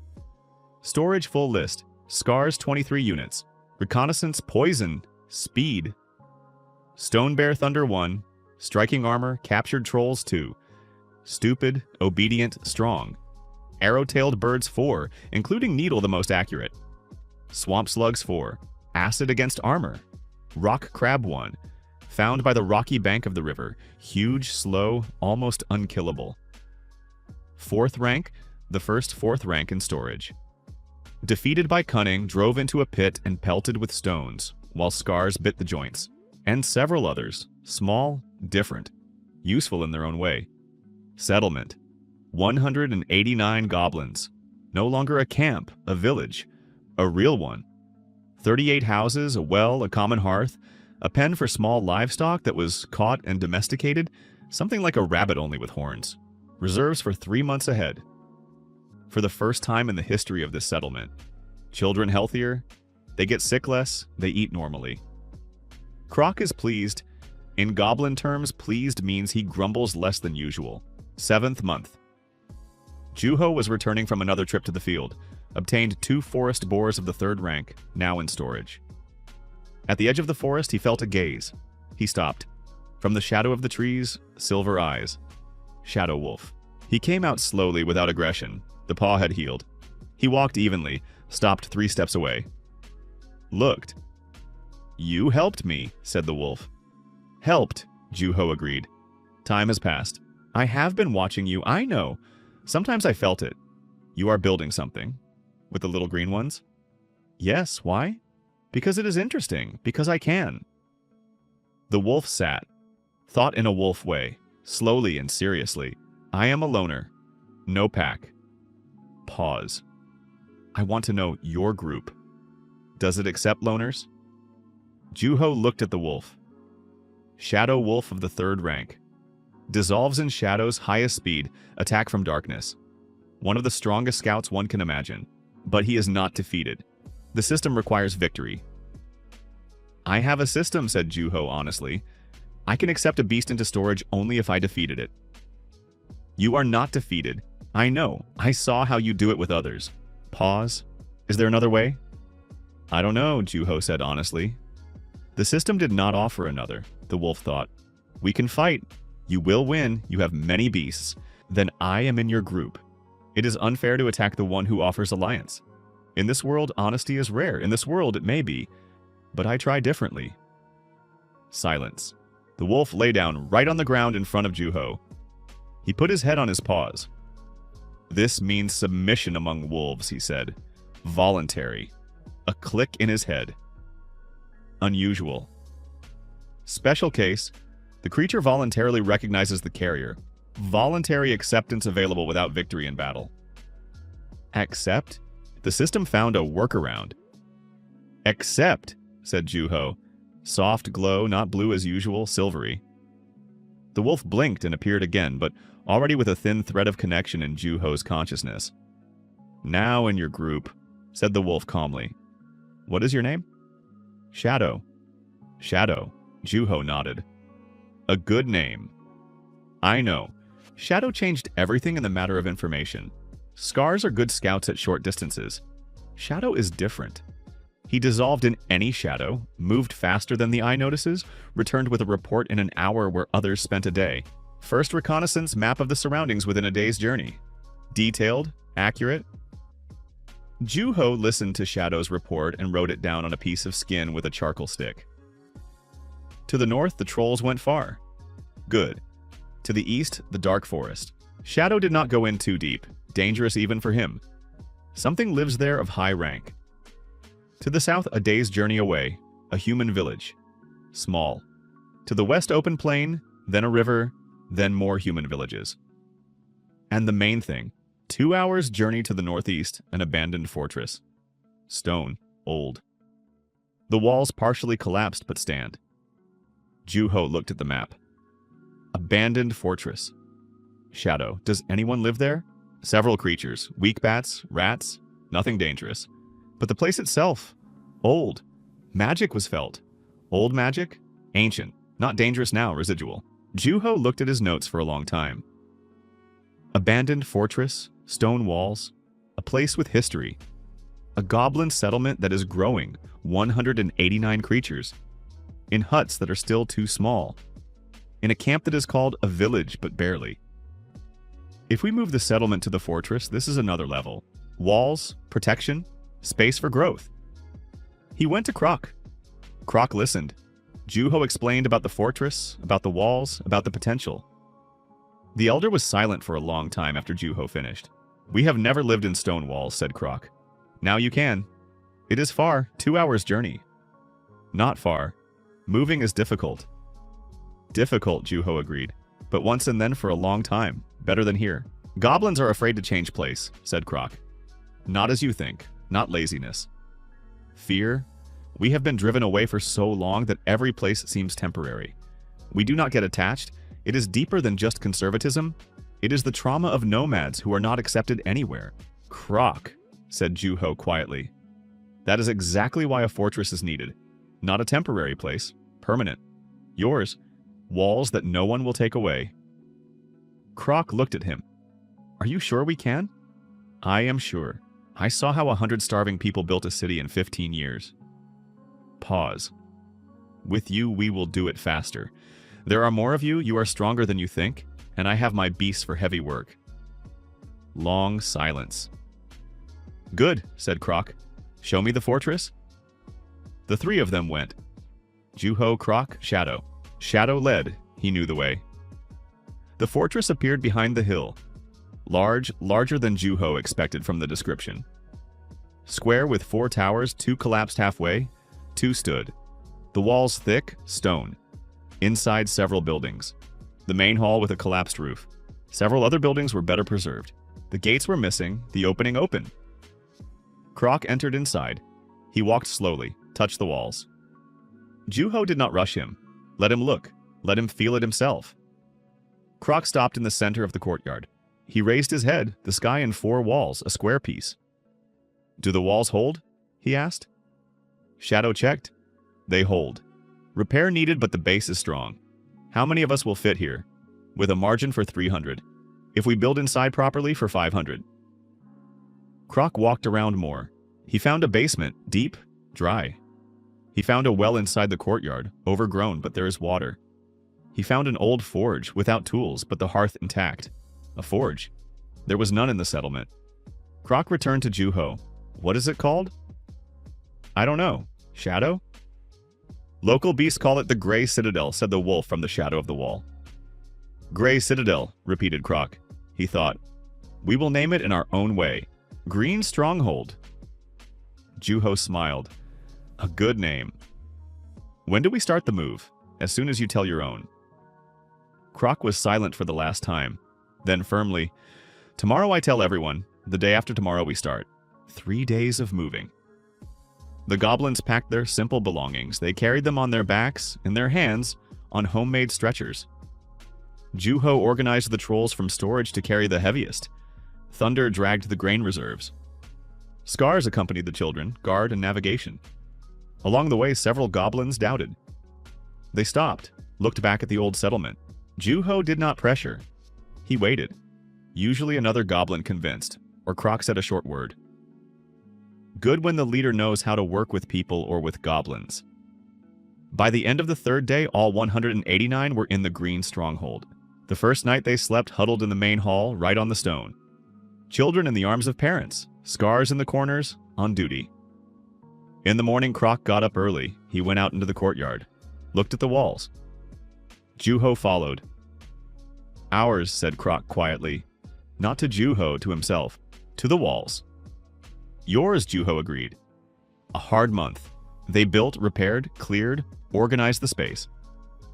Storage full list. Scars 23 units. Reconnaissance poison. Speed. Stone Bear Thunder 1. Striking armor, captured trolls 2. Stupid, obedient, strong. Arrow-tailed birds 4, including Needle the most accurate. Swamp slugs 4. Acid against armor. Rock crab 1. Found by the rocky bank of the river. Huge, slow, almost unkillable. 4th rank, the first 4th rank in storage. Defeated by cunning, drove into a pit and pelted with stones, while scars bit the joints. And several others, small, different, useful in their own way. Settlement. 189 goblins. No longer a camp, a village. A real one. 38 houses, a well, a common hearth, a pen for small livestock that was caught and domesticated, something like a rabbit only with horns. Reserves for 3 months ahead. For the first time in the history of this settlement. Children healthier, they get sick less, they eat normally. Croc is pleased. In goblin terms, pleased means he grumbles less than usual. 7th month. Juho was returning from another trip to the field, obtained 2 forest boars of the 3rd rank, now in storage. At the edge of the forest, he felt a gaze. He stopped. From the shadow of the trees, silver eyes. Shadow Wolf. He came out slowly without aggression. The paw had healed. He walked evenly, stopped 3 steps away. Looked. You helped me, said the wolf. Helped, Juho agreed. Time has passed. I have been watching you, I know. Sometimes I felt it. You are building something. With the little green ones? Yes, why? Because it is interesting. Because I can. The wolf sat, thought in a wolf way, slowly and seriously. I am a loner. No pack. Pause. I want to know your group. Does it accept loners? Juho looked at the wolf. Shadow wolf of the 3rd rank. Dissolves in shadows, highest speed, attack from darkness. One of the strongest scouts one can imagine. But he is not defeated. The system requires victory. I have a system, said Juho honestly. I can accept a beast into storage only if I defeated it. You are not defeated. I know. I saw how you do it with others. Pause. Is there another way? I don't know, Juho said honestly. The system did not offer another, the wolf thought. We can fight. You will win. You have many beasts. Then I am in your group. It is unfair to attack the one who offers alliance. In this world, honesty is rare. In this world, it may be. But I try differently. Silence. The wolf lay down right on the ground in front of Juho. He put his head on his paws. This means submission among wolves, he said. Voluntary. A click in his head. Unusual. Special case. The creature voluntarily recognizes the carrier. Voluntary acceptance available without victory in battle. Accept? The system found a workaround. Accept, said Juho. Soft glow, not blue as usual, silvery. The wolf blinked and appeared again, but already with a thin thread of connection in Juho's consciousness. Now in your group, said the wolf calmly. What is your name? Shadow. Shadow, Juho nodded. A good name. I know. Shadow changed everything in the matter of information. Scars are good scouts at short distances. Shadow is different. He dissolved in any shadow, moved faster than the eye notices, returned with a report in an hour where others spent a day. First reconnaissance map of the surroundings within a day's journey. Detailed, accurate. Juho listened to Shadow's report and wrote it down on a piece of skin with a charcoal stick. To the north, the trolls went far. Good. To the east, the dark forest. Shadow did not go in too deep, dangerous even for him. Something lives there of high rank. To the south, a day's journey away, a human village. Small. To the west, open plain, then a river, then more human villages. And the main thing, 2 hours' journey to the northeast, an abandoned fortress. Stone, old. The walls partially collapsed but stand. Juho looked at the map. Abandoned fortress. Shadow, does anyone live there? Several creatures, weak bats, rats, nothing dangerous. But the place itself, old. Magic was felt. Old magic? Ancient. Not dangerous now, residual. Juho looked at his notes for a long time. Abandoned fortress, stone walls, a place with history. A goblin settlement that is growing, 189 creatures. In huts that are still too small. In a camp that is called a village, but barely. If we move the settlement to the fortress, this is another level. Walls, protection, space for growth. He went to Croc. Croc listened. Juho explained about the fortress, about the walls, about the potential. The elder was silent for a long time after Juho finished. We have never lived in stone walls, said Croc. Now you can. It is far, 2 hours' journey. Not far. Moving is difficult. Difficult, Juho agreed. But once and then for a long time. Better than here. Goblins are afraid to change place, said Croc. Not as you think. Not laziness. Fear? We have been driven away for so long that every place seems temporary. We do not get attached. It is deeper than just conservatism. It is the trauma of nomads who are not accepted anywhere. Croc, said Juho quietly. That is exactly why a fortress is needed. Not a temporary place. Permanent. Yours. Walls that no one will take away. Croc looked at him. Are you sure we can? I am sure. I saw how 100 starving people built a city in 15 years. Pause. With you, we will do it faster. There are more of you, you are stronger than you think, and I have my beasts for heavy work. Long silence. Good, said Croc. Show me the fortress? The three of them went. Juho, Croc, Shadow. Shadow led, he knew the way. The fortress appeared behind the hill. Larger than Juho expected from the description. Square with 4 towers, 2 collapsed halfway, Two stood. The walls thick, stone. Inside several buildings. The main hall with a collapsed roof. Several other buildings were better preserved. The gates were missing, the opening open. Croc entered inside. He walked slowly, touched the walls. Juho did not rush him. Let him look. Let him feel it himself. Croc stopped in the center of the courtyard. He raised his head, the sky and four walls, a square piece. Do the walls hold? He asked. Shadow checked. They hold. Repair needed, but the base is strong. How many of us will fit here? With a margin for 300. If we build inside properly, for 500. Croc walked around more. He found a basement, deep, dry. He found a well inside the courtyard, overgrown, but there is water. He found an old forge, without tools, but the hearth intact. A forge. There was none in the settlement. Croc returned to Juho. What is it called? I don't know. Shadow? Local beasts call it the Gray Citadel, said the wolf from the shadow of the wall. Gray Citadel, repeated Croc. He thought, we will name it in our own way. Green Stronghold. Juho smiled. A good name. When do we start the move? As soon as you tell your own. Croc was silent for the last time. Then firmly, tomorrow I tell everyone. The day after tomorrow we start. 3 days of moving. The goblins packed their simple belongings. They carried them on their backs, in their hands, on homemade stretchers. Juho organized the trolls from storage to carry the heaviest. Thunder dragged the grain reserves. Scars accompanied the children, guard and navigation. Along the way, several goblins doubted. They stopped, looked back at the old settlement. Juho did not pressure. He waited. Usually another goblin convinced, or Croc said a short word. Good when the leader knows how to work with people or with goblins. By the end of the third day, all 189 were in the Green Stronghold. The first night they slept huddled in the main hall, right on the stone. Children in the arms of parents, scars in the corners, on duty. In the morning, Croc got up early. He went out into the courtyard, looked at the walls. Juho followed. Ours, said Croc quietly. Not to Juho, to himself. To the walls. Yours, Juho agreed. A hard month. They built, repaired, cleared, organized the space.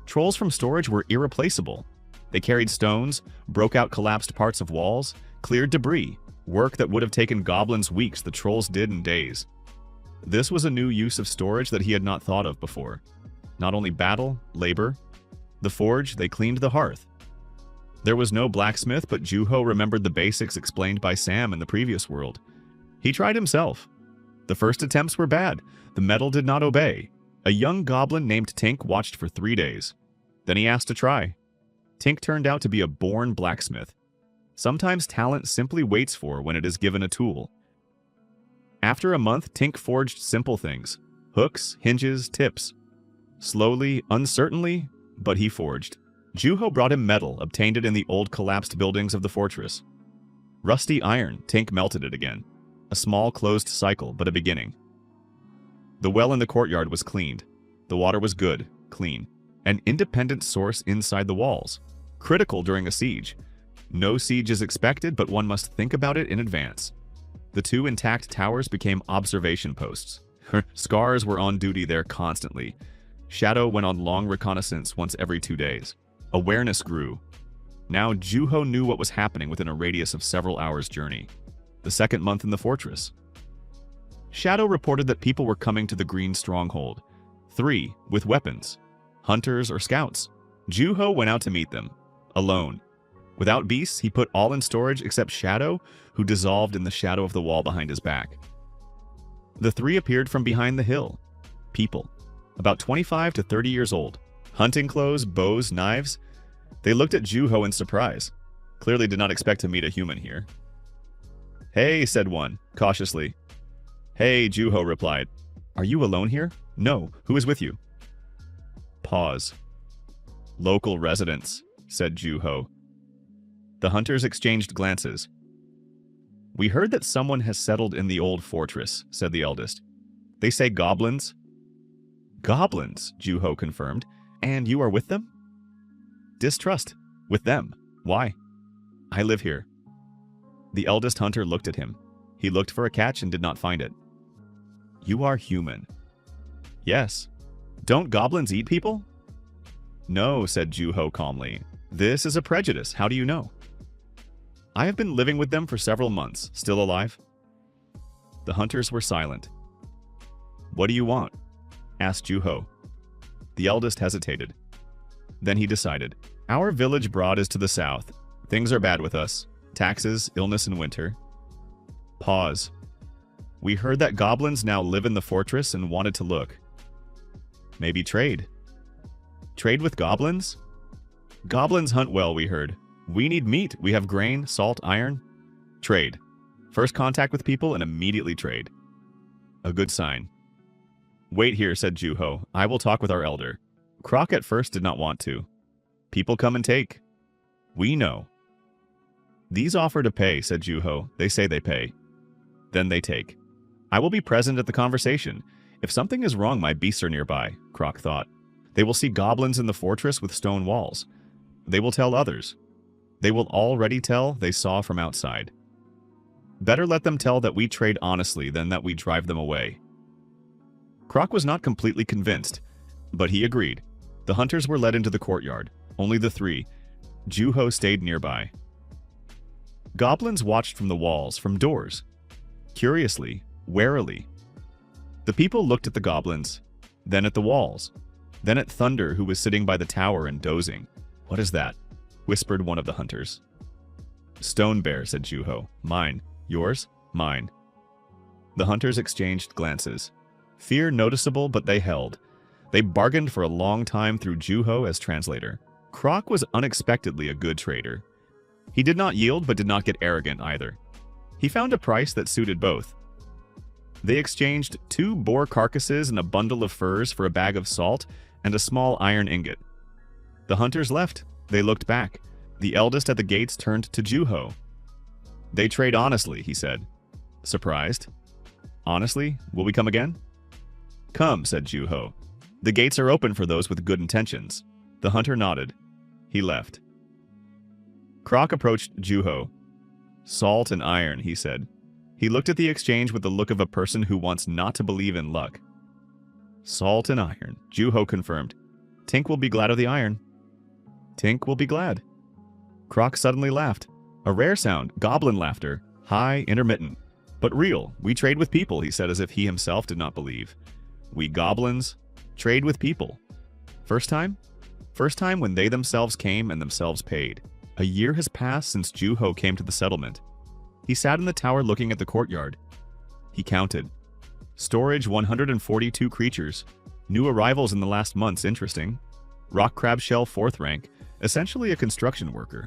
Trolls from storage were irreplaceable. They carried stones, broke out collapsed parts of walls, cleared debris, work that would have taken goblins weeks the trolls did in days. This was a new use of storage that he had not thought of before. Not only battle, labor. The forge, they cleaned the hearth. There was no blacksmith, but Juho remembered the basics explained by Sam in the previous world. He tried himself. The first attempts were bad. The metal did not obey. A young goblin named Tink watched for 3 days. Then he asked to try. Tink turned out to be a born blacksmith. Sometimes talent simply waits for when it is given a tool. After a month, Tink forged simple things. Hooks, hinges, tips. Slowly, uncertainly, but he forged. Juho brought him metal, obtained it in the old collapsed buildings of the fortress. Rusty iron, Tink melted it again. A small closed cycle, but a beginning. The well in the courtyard was cleaned. The water was good, clean. An independent source inside the walls. Critical during a siege. No siege is expected, but one must think about it in advance. The 2 intact towers became observation posts. Scars were on duty there constantly. Shadow went on long reconnaissance once every 2 days. Awareness grew. Now Juho knew what was happening within a radius of several hours' journey. The second month in the fortress. Shadow reported that people were coming to the Green Stronghold. 3, with weapons. Hunters or scouts. Juho went out to meet them. Alone. Without beasts, he put all in storage except Shadow, who dissolved in the shadow of the wall behind his back. The 3 appeared from behind the hill. People. About 25 to 30 years old. Hunting clothes, bows, knives. They looked at Juho in surprise. Clearly did not expect to meet a human here. Hey, said one, cautiously. Hey, Juho replied. Are you alone here? No, who is with you? Pause. Local residents, said Juho. The hunters exchanged glances. We heard that someone has settled in the old fortress, said the eldest. They say goblins. Goblins, Juho confirmed. And you are with them? Distrust. With them. Why? I live here. The eldest hunter looked at him. He looked for a catch and did not find it. You are human. Yes. Don't goblins eat people? No, said Juho calmly. This is a prejudice. How do you know? I have been living with them for several months. Still alive? The hunters were silent. What do you want? Asked Juho. The eldest hesitated. Then he decided. Our village broad is to the south. Things are bad with us. Taxes, illness in winter. Pause. We heard that goblins now live in the fortress and wanted to look. Maybe trade. Trade with goblins? Goblins hunt well, we heard. We need meat. We have grain, salt, iron. Trade. First contact with people and immediately trade. A good sign. Wait here, said Juho. I will talk with our elder. Croc at first did not want to. People come and take. We know. These offer to pay, said Juho. They say they pay. Then they take. I will be present at the conversation. If something is wrong, my beasts are nearby, Croc thought. They will see goblins in the fortress with stone walls. They will tell others. They will already tell they saw from outside. Better let them tell that we trade honestly than that we drive them away. Croc was not completely convinced, but he agreed. The hunters were led into the courtyard. Only the three. Juho stayed nearby. Goblins watched from the walls, from doors. Curiously, warily. The people looked at the goblins, then at the walls, then at Thunder, who was sitting by the tower and dozing. What is that? Whispered one of the hunters. Stone bear, said Juho. Mine. Yours? Mine. The hunters exchanged glances. Fear noticeable, but they held. They bargained for a long time through Juho as translator. Croc was unexpectedly a good trader. He did not yield, but did not get arrogant either. He found a price that suited both. They exchanged 2 boar carcasses and a bundle of furs for a bag of salt and a small iron ingot. The hunters left. They looked back. The eldest at the gates turned to Juho. They trade honestly, he said. Surprised? Honestly? Will we come again? Come, said Juho. The gates are open for those with good intentions. The hunter nodded. He left. Croc approached Juho. Salt and iron, he said. He looked at the exchange with the look of a person who wants not to believe in luck. Salt and iron, Juho confirmed. Tink will be glad of the iron. Tink will be glad. Croc suddenly laughed. A rare sound, goblin laughter, high, intermittent. But real, we trade with people, he said as if he himself did not believe. We goblins trade with people. First time? First time when they themselves came and themselves paid. A year has passed since Juho came to the settlement. He sat in the tower looking at the courtyard. He counted. Storage 142 creatures. New arrivals in the last months, interesting. Rock crab shell 4th rank, essentially a construction worker.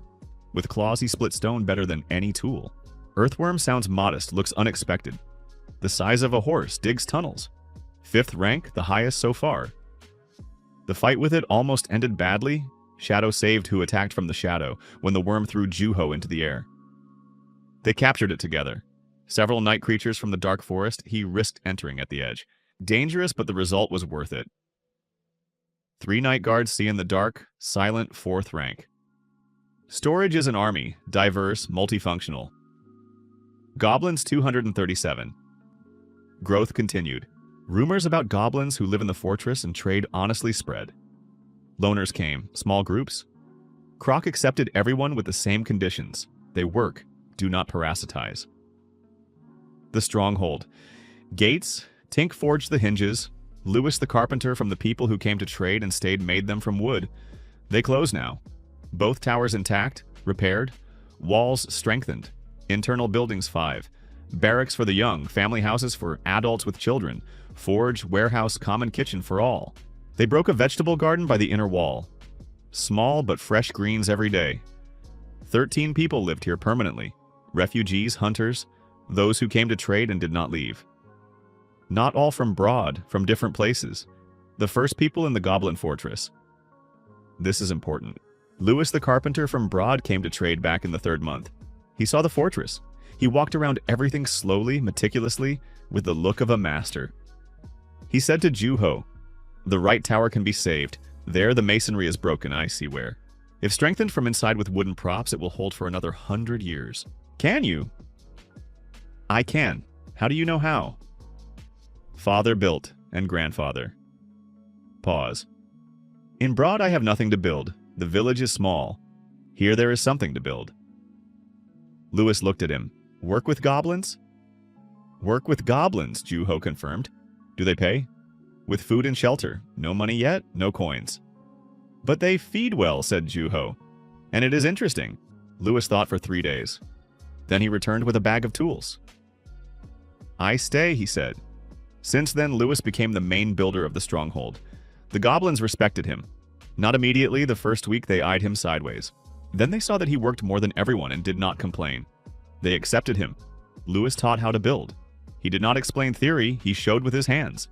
With claws he split stone better than any tool. Earthworm sounds modest, looks unexpected. The size of a horse, digs tunnels. 5th rank, the highest so far. The fight with it almost ended badly. Shadow saved who attacked from the shadow when the worm threw Juho into the air. They captured it together. Several night creatures from the dark forest he risked entering at the edge. Dangerous, but the result was worth it. 3 night guards see in the dark, silent 4th rank. Storage is an army, diverse, multifunctional. Goblins 237. Growth continued. Rumors about goblins who live in the fortress and trade honestly spread. Loners came, small groups. Croc accepted everyone with the same conditions. They work, do not parasitize. The stronghold. Gates, Tink forged the hinges. Lewis the carpenter from the people who came to trade and stayed made them from wood. They close now. Both towers intact, repaired. Walls strengthened. Internal buildings 5. Barracks for the young, family houses for adults with children. Forge, warehouse, common kitchen for all. They broke a vegetable garden by the inner wall. Small but fresh greens every day. 13 people lived here permanently. Refugees, hunters, those who came to trade and did not leave. Not all from Broad, from different places. The first people in the Goblin Fortress. This is important. Lewis the carpenter from Broad came to trade back in the 3rd month. He saw the fortress. He walked around everything slowly, meticulously, with the look of a master. He said to Juho, the right tower can be saved. There the masonry is broken, I see where. If strengthened from inside with wooden props, it will hold for another 100 years. Can you? I can. How do you know how? Father built, and grandfather. Pause. In Broad I have nothing to build. The village is small. Here there is something to build. Lewis looked at him. Work with goblins? Work with goblins, Juho confirmed. Do they pay? With food and shelter. No money yet, no coins. But they feed well, said Juho. And it is interesting. Lewis thought for 3 days. Then he returned with a bag of tools. I stay, he said. Since then, Lewis became the main builder of the stronghold. The goblins respected him. Not immediately, the first week they eyed him sideways. Then they saw that he worked more than everyone and did not complain. They accepted him. Lewis taught how to build. He did not explain theory, he showed with his hands.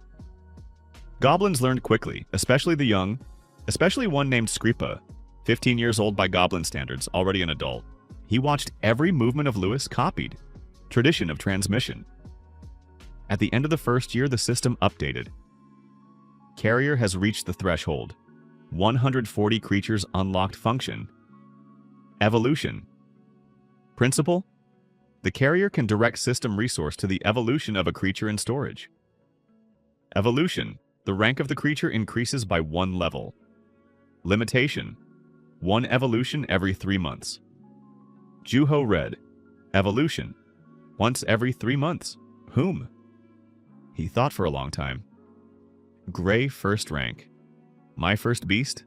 Goblins learned quickly, especially the young, especially one named Skripa, 15 years old by goblin standards, already an adult. He watched every movement of Lewis copied. Tradition of transmission. At the end of the first year, the system updated. Carrier has reached the threshold. 140 creatures unlocked function. Evolution. Principle? The carrier can direct system resource to the evolution of a creature in storage. Evolution. The rank of the creature increases by 1 level. Limitation. 1 evolution every 3 months. Juho read. Evolution. Once every 3 months. Whom? He thought for a long time. Gray first rank. My first beast?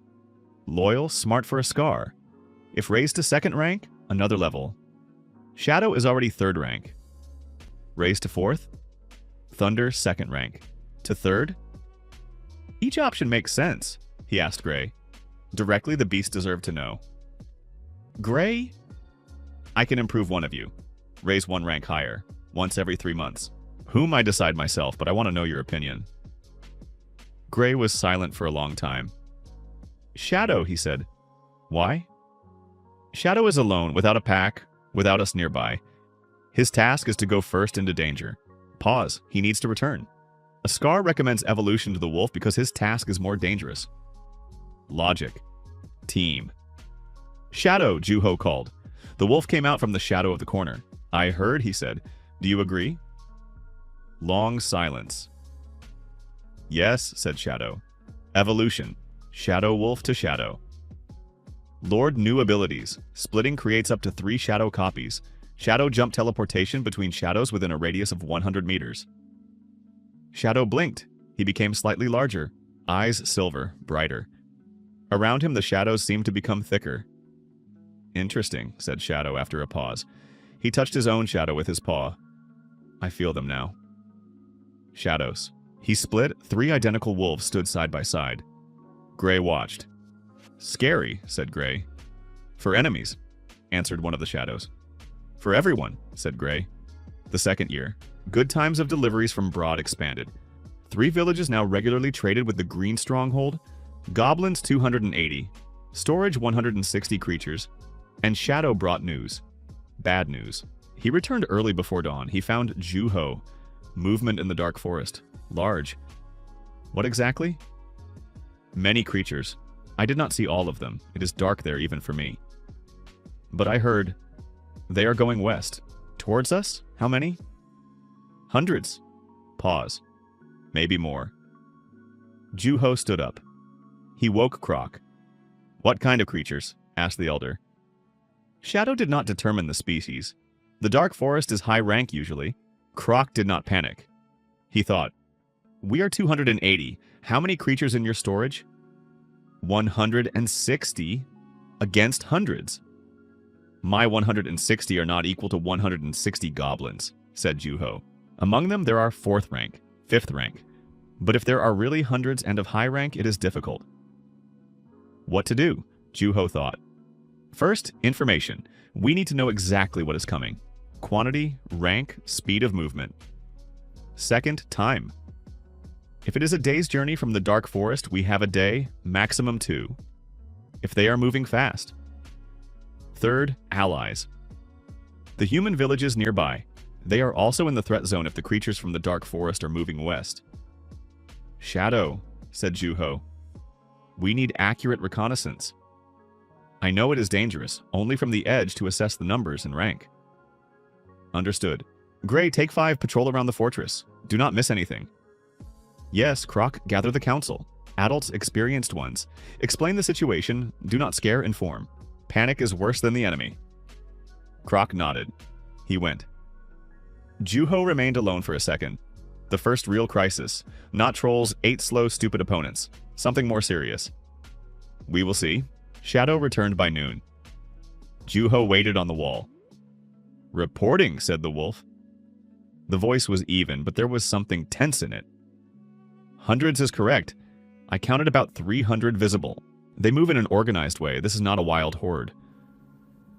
Loyal, smart for a scar. If raised to 2nd rank, another level. Shadow is already 3rd rank. Raised to 4th? Thunder 2nd rank. To 3rd? Each option makes sense, he asked Gray. Directly the beast deserved to know. Gray? I can improve one of you. Raise 1 rank higher, once every 3 months. Whom I decide myself, but I want to know your opinion. Gray was silent for a long time. Shadow, he said. Why? Shadow is alone, without a pack, without us nearby. His task is to go first into danger. Pause. He needs to return. A Scar recommends evolution to the wolf because his task is more dangerous. Logic. Team. Shadow, Juho called. The wolf came out from the shadow of the corner. I heard, he said. Do you agree? Long silence. Yes, said Shadow. Evolution. Shadow wolf to shadow. Lord new abilities. Splitting creates up to 3 shadow copies. Shadow jump teleportation between shadows within a radius of 100 meters. Shadow blinked. He became slightly larger. Eyes silver, brighter. Around him the shadows seemed to become thicker. Interesting, said Shadow after a pause. He touched his own shadow with his paw. I feel them now. Shadows. He split. 3 identical wolves stood side by side. Gray watched. Scary, said Gray. For enemies, answered one of the shadows. For everyone, said Gray. The 2nd year. Good times of deliveries from Broad expanded. 3 villages now regularly traded with the Green Stronghold. Goblins 280. Storage 160 creatures. And Shadow brought news. Bad news. He returned early before dawn. He found Juho. Movement in the dark forest. Large. What exactly? Many creatures. I did not see all of them. It is dark there even for me. But I heard. They are going west. Towards us? How many? Hundreds. Pause. Maybe more. Juho stood up. He woke Croc. What kind of creatures? Asked the elder. Shadow did not determine the species. The dark forest is high rank usually. Croc did not panic. He thought, we are 280. How many creatures in your storage? 160 against hundreds. My 160 are not equal to 160 goblins, said Juho. Among them there are 4th rank, 5th rank. But if there are really hundreds and of high rank, it is difficult. What to do? Juho thought. First, information. We need to know exactly what is coming. Quantity, rank, speed of movement. Second, time. If it is a day's journey from the dark forest, we have a day, maximum 2. If they are moving fast. Third, allies. The human villages nearby. They are also in the threat zone if the creatures from the dark forest are moving west. Shadow, said Juho. We need accurate reconnaissance. I know it is dangerous, only from the edge to assess the numbers and rank. Understood. Gray, take 5, patrol around the fortress. Do not miss anything. Yes, Croc, gather the council. Adults, experienced ones. Explain the situation. Do not scare, inform. Panic is worse than the enemy. Croc nodded. He went. Juho remained alone for a second. The first real crisis. Not trolls, 8 slow, stupid opponents. Something more serious. We will see. Shadow returned by noon. Juho waited on the wall. Reporting, said the wolf. The voice was even, but there was something tense in it. Hundreds is correct. I counted about 300 visible. They move in an organized way. This is not a wild horde.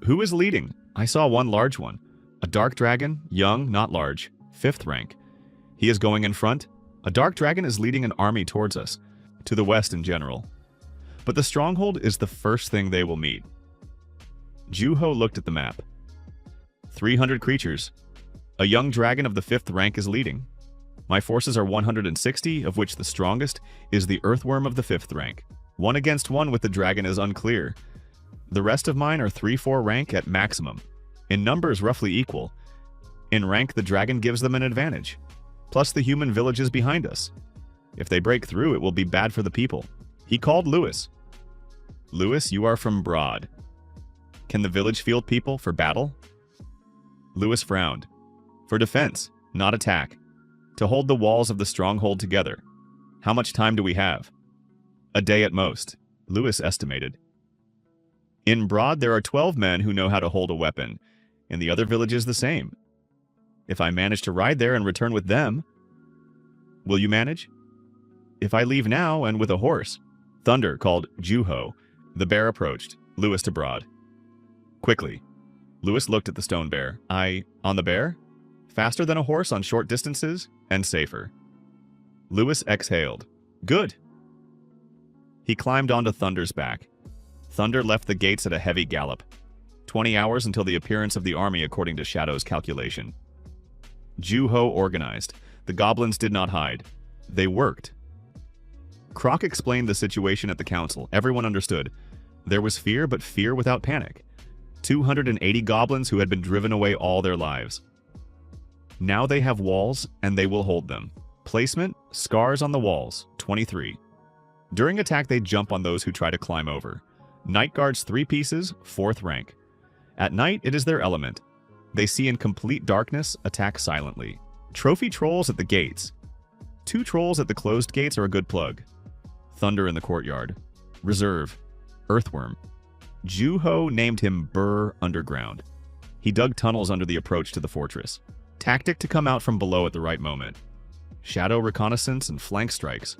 Who is leading? I saw one large one. A dark dragon, young, not large, 5th rank. He is going in front. A dark dragon is leading an army towards us, to the west in general. But the stronghold is the first thing they will meet. Juho looked at the map. 300 creatures. A young dragon of the 5th rank is leading. My forces are 160, of which the strongest is the earthworm of the 5th rank. 1 against 1 with the dragon is unclear. The rest of mine are 3-4 rank at maximum. In numbers roughly equal. In rank the dragon gives them an advantage. Plus the human villages behind us. If they break through, it will be bad for the people. He called Lewis. Lewis, you are from Broad. Can the village field people for battle? Lewis frowned. For defense, not attack. To hold the walls of the stronghold together. How much time do we have? A day at most, Lewis estimated. In Broad, there are 12 men who know how to hold a weapon. In the other villages, the same. If I manage to ride there and return with them, will you manage? If I leave now and with a horse. Thunder called Juho. The bear approached, Lewis to Broad. Quickly. Lewis looked at the stone bear. On the bear? Faster than a horse on short distances, and safer. Lewis exhaled. Good. He climbed onto Thunder's back. Thunder left the gates at a heavy gallop. 20 hours until the appearance of the army according to Shadow's calculation. Juho organized. The goblins did not hide. They worked. Croc explained the situation at the council. Everyone understood. There was fear, but fear without panic. 280 goblins who had been driven away all their lives. Now they have walls, and they will hold them. Placement, scars on the walls, 23. During attack, they jump on those who try to climb over. Night guards 3 pieces, 4th rank. At night, it is their element. They see in complete darkness, attack silently. Trophy trolls at the gates. 2 trolls at the closed gates are a good plug. Thunder in the courtyard. Reserve. Earthworm. Juho named him Burr Underground. He dug tunnels under the approach to the fortress. Tactic to come out from below at the right moment. Shadow reconnaissance and flank strikes.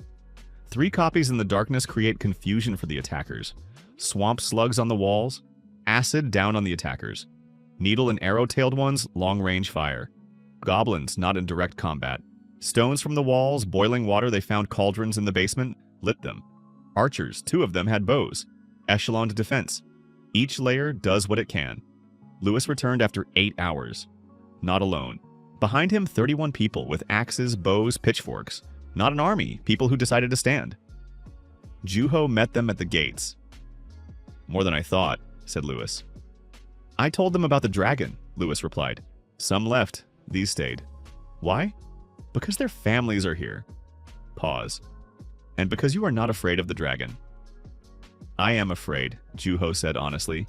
3 copies in the darkness create confusion for the attackers. Swamp slugs on the walls. Acid down on the attackers. Needle and arrow-tailed ones, long-range fire. Goblins not in direct combat. Stones from the walls, boiling water. They found cauldrons in the basement, lit them. Archers, 2 of them had bows. Echeloned defense. Each layer does what it can. Lewis returned after 8 hours. Not alone. Behind him, 31 people with axes, bows, pitchforks. Not an army, people who decided to stand. Juho met them at the gates. More than I thought, said Lewis. I told them about the dragon, Lewis replied. Some left, these stayed. Why? Because their families are here. Pause. And because you are not afraid of the dragon. I am afraid, Juho said honestly.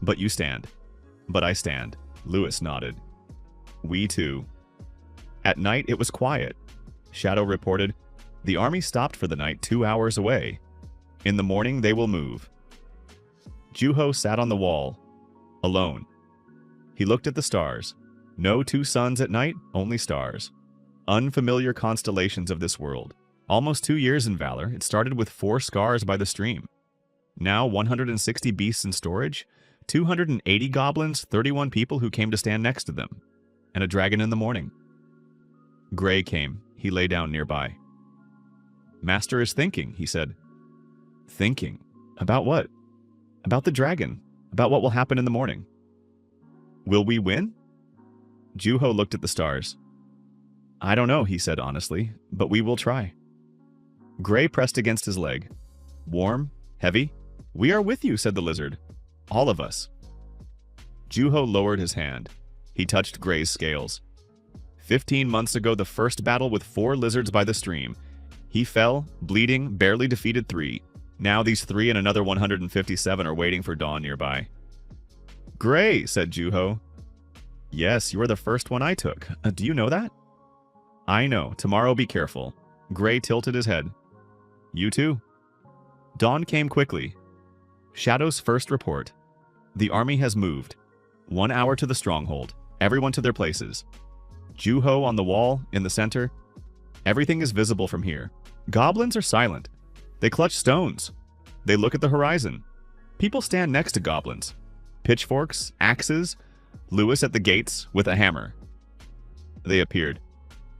But you stand. But I stand, Lewis nodded. We too. At night, it was quiet. Shadow reported, the army stopped for the night 2 hours away. In the morning, they will move. Juho sat on the wall, alone. He looked at the stars. No 2 suns at night, only stars. Unfamiliar constellations of this world. Almost 2 years in Valor, it started with 4 scars by the stream. Now 160 beasts in storage, 280 goblins, 31 people who came to stand next to them, and a dragon in the morning. Gray came. He lay down nearby. Master is thinking, he said. Thinking? About what? About the dragon. About what will happen in the morning. Will we win? Juho looked at the stars. I don't know, he said honestly, but we will try. Gray pressed against his leg. Warm? Heavy? We are with you, said the lizard. All of us. Juho lowered his hand. He touched Gray's scales. 15 months ago, the first battle with 4 lizards by the stream. He fell, bleeding, barely defeated 3. Now these 3 and another 157 are waiting for dawn nearby. Gray, said Juho. Yes, you were the first one I took. Do you know that? I know. Tomorrow be careful. Gray tilted his head. You too. Dawn came quickly. Shadow's first report. The army has moved. 1 hour to the stronghold. Everyone to their places. Juho on the wall, in the center. Everything is visible from here. Goblins are silent. They clutch stones. They look at the horizon. People stand next to goblins. Pitchforks, axes. Lewis at the gates with a hammer. They appeared.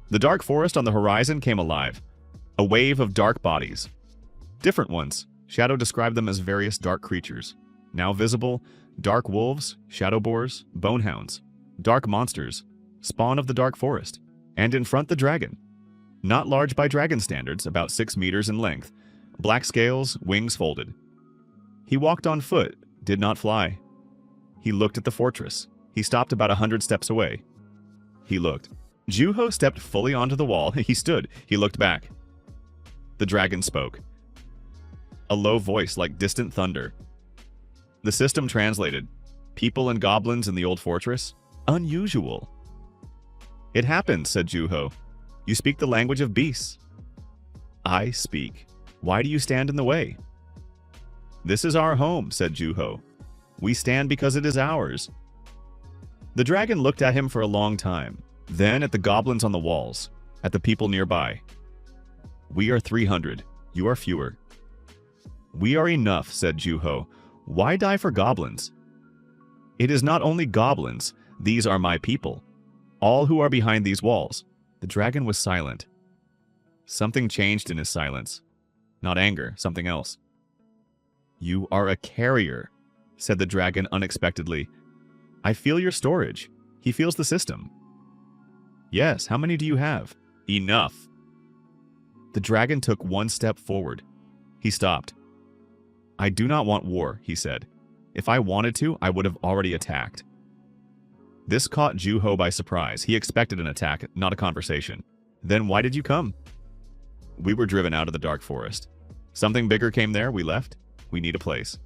The dark forest on the horizon came alive. A wave of dark bodies. Different ones. Shadow described them as various dark creatures. Now visible, dark wolves, shadow boars, bonehounds. Dark monsters, spawn of the dark forest. And in front the dragon. Not large by dragon standards, about 6 meters in length. Black scales, wings folded. He walked on foot, did not fly. He looked at the fortress. He stopped about 100 steps away. He looked. Juho stepped fully onto the wall. He stood. He looked back. The dragon spoke. A low voice like distant thunder. The system translated. People and goblins in the old fortress? Unusual. It happened, said Juho. You speak the language of beasts. I speak. Why do you stand in the way? This is our home, said Juho. We stand because it is ours. The dragon looked at him for a long time, then at the goblins on the walls, at the people nearby. We are 300. You are fewer. We are enough, said Juho. Why die for goblins? It is not only goblins. These are my people. All who are behind these walls. The dragon was silent. Something changed in his silence. Not anger, something else. You are a carrier, said the dragon unexpectedly. I feel your storage. He feels the system. Yes, how many do you have? Enough. The dragon took 1 step forward. He stopped. I do not want war, he said. If I wanted to, I would have already attacked. This caught Juho by surprise. He expected an attack, not a conversation. Then why did you come? We were driven out of the dark forest. Something bigger came there, we left. We need a place.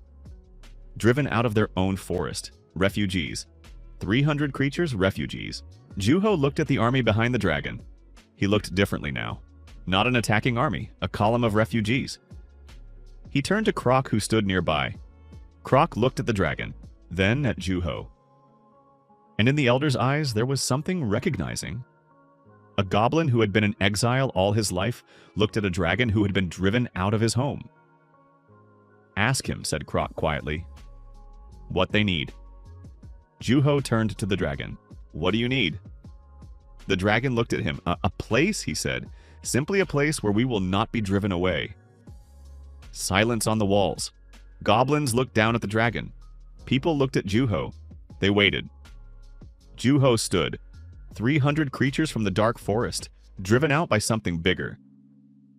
Driven out of their own forest. Refugees. 300 creatures, refugees. Juho looked at the army behind the dragon. He looked differently now. Not an attacking army, a column of refugees. He turned to Croc, who stood nearby. Croc looked at the dragon, then at Juho. And in the elder's eyes there was something recognizing. A goblin who had been in exile all his life looked at a dragon who had been driven out of his home. Ask him, said Croc quietly. What they need. Juho turned to the dragon. What do you need? The dragon looked at him. A place, he said. Simply a place where we will not be driven away. Silence on the walls. Goblins looked down at the dragon. People looked at Juho. They waited. Juho stood. 300 creatures from the dark forest, driven out by something bigger.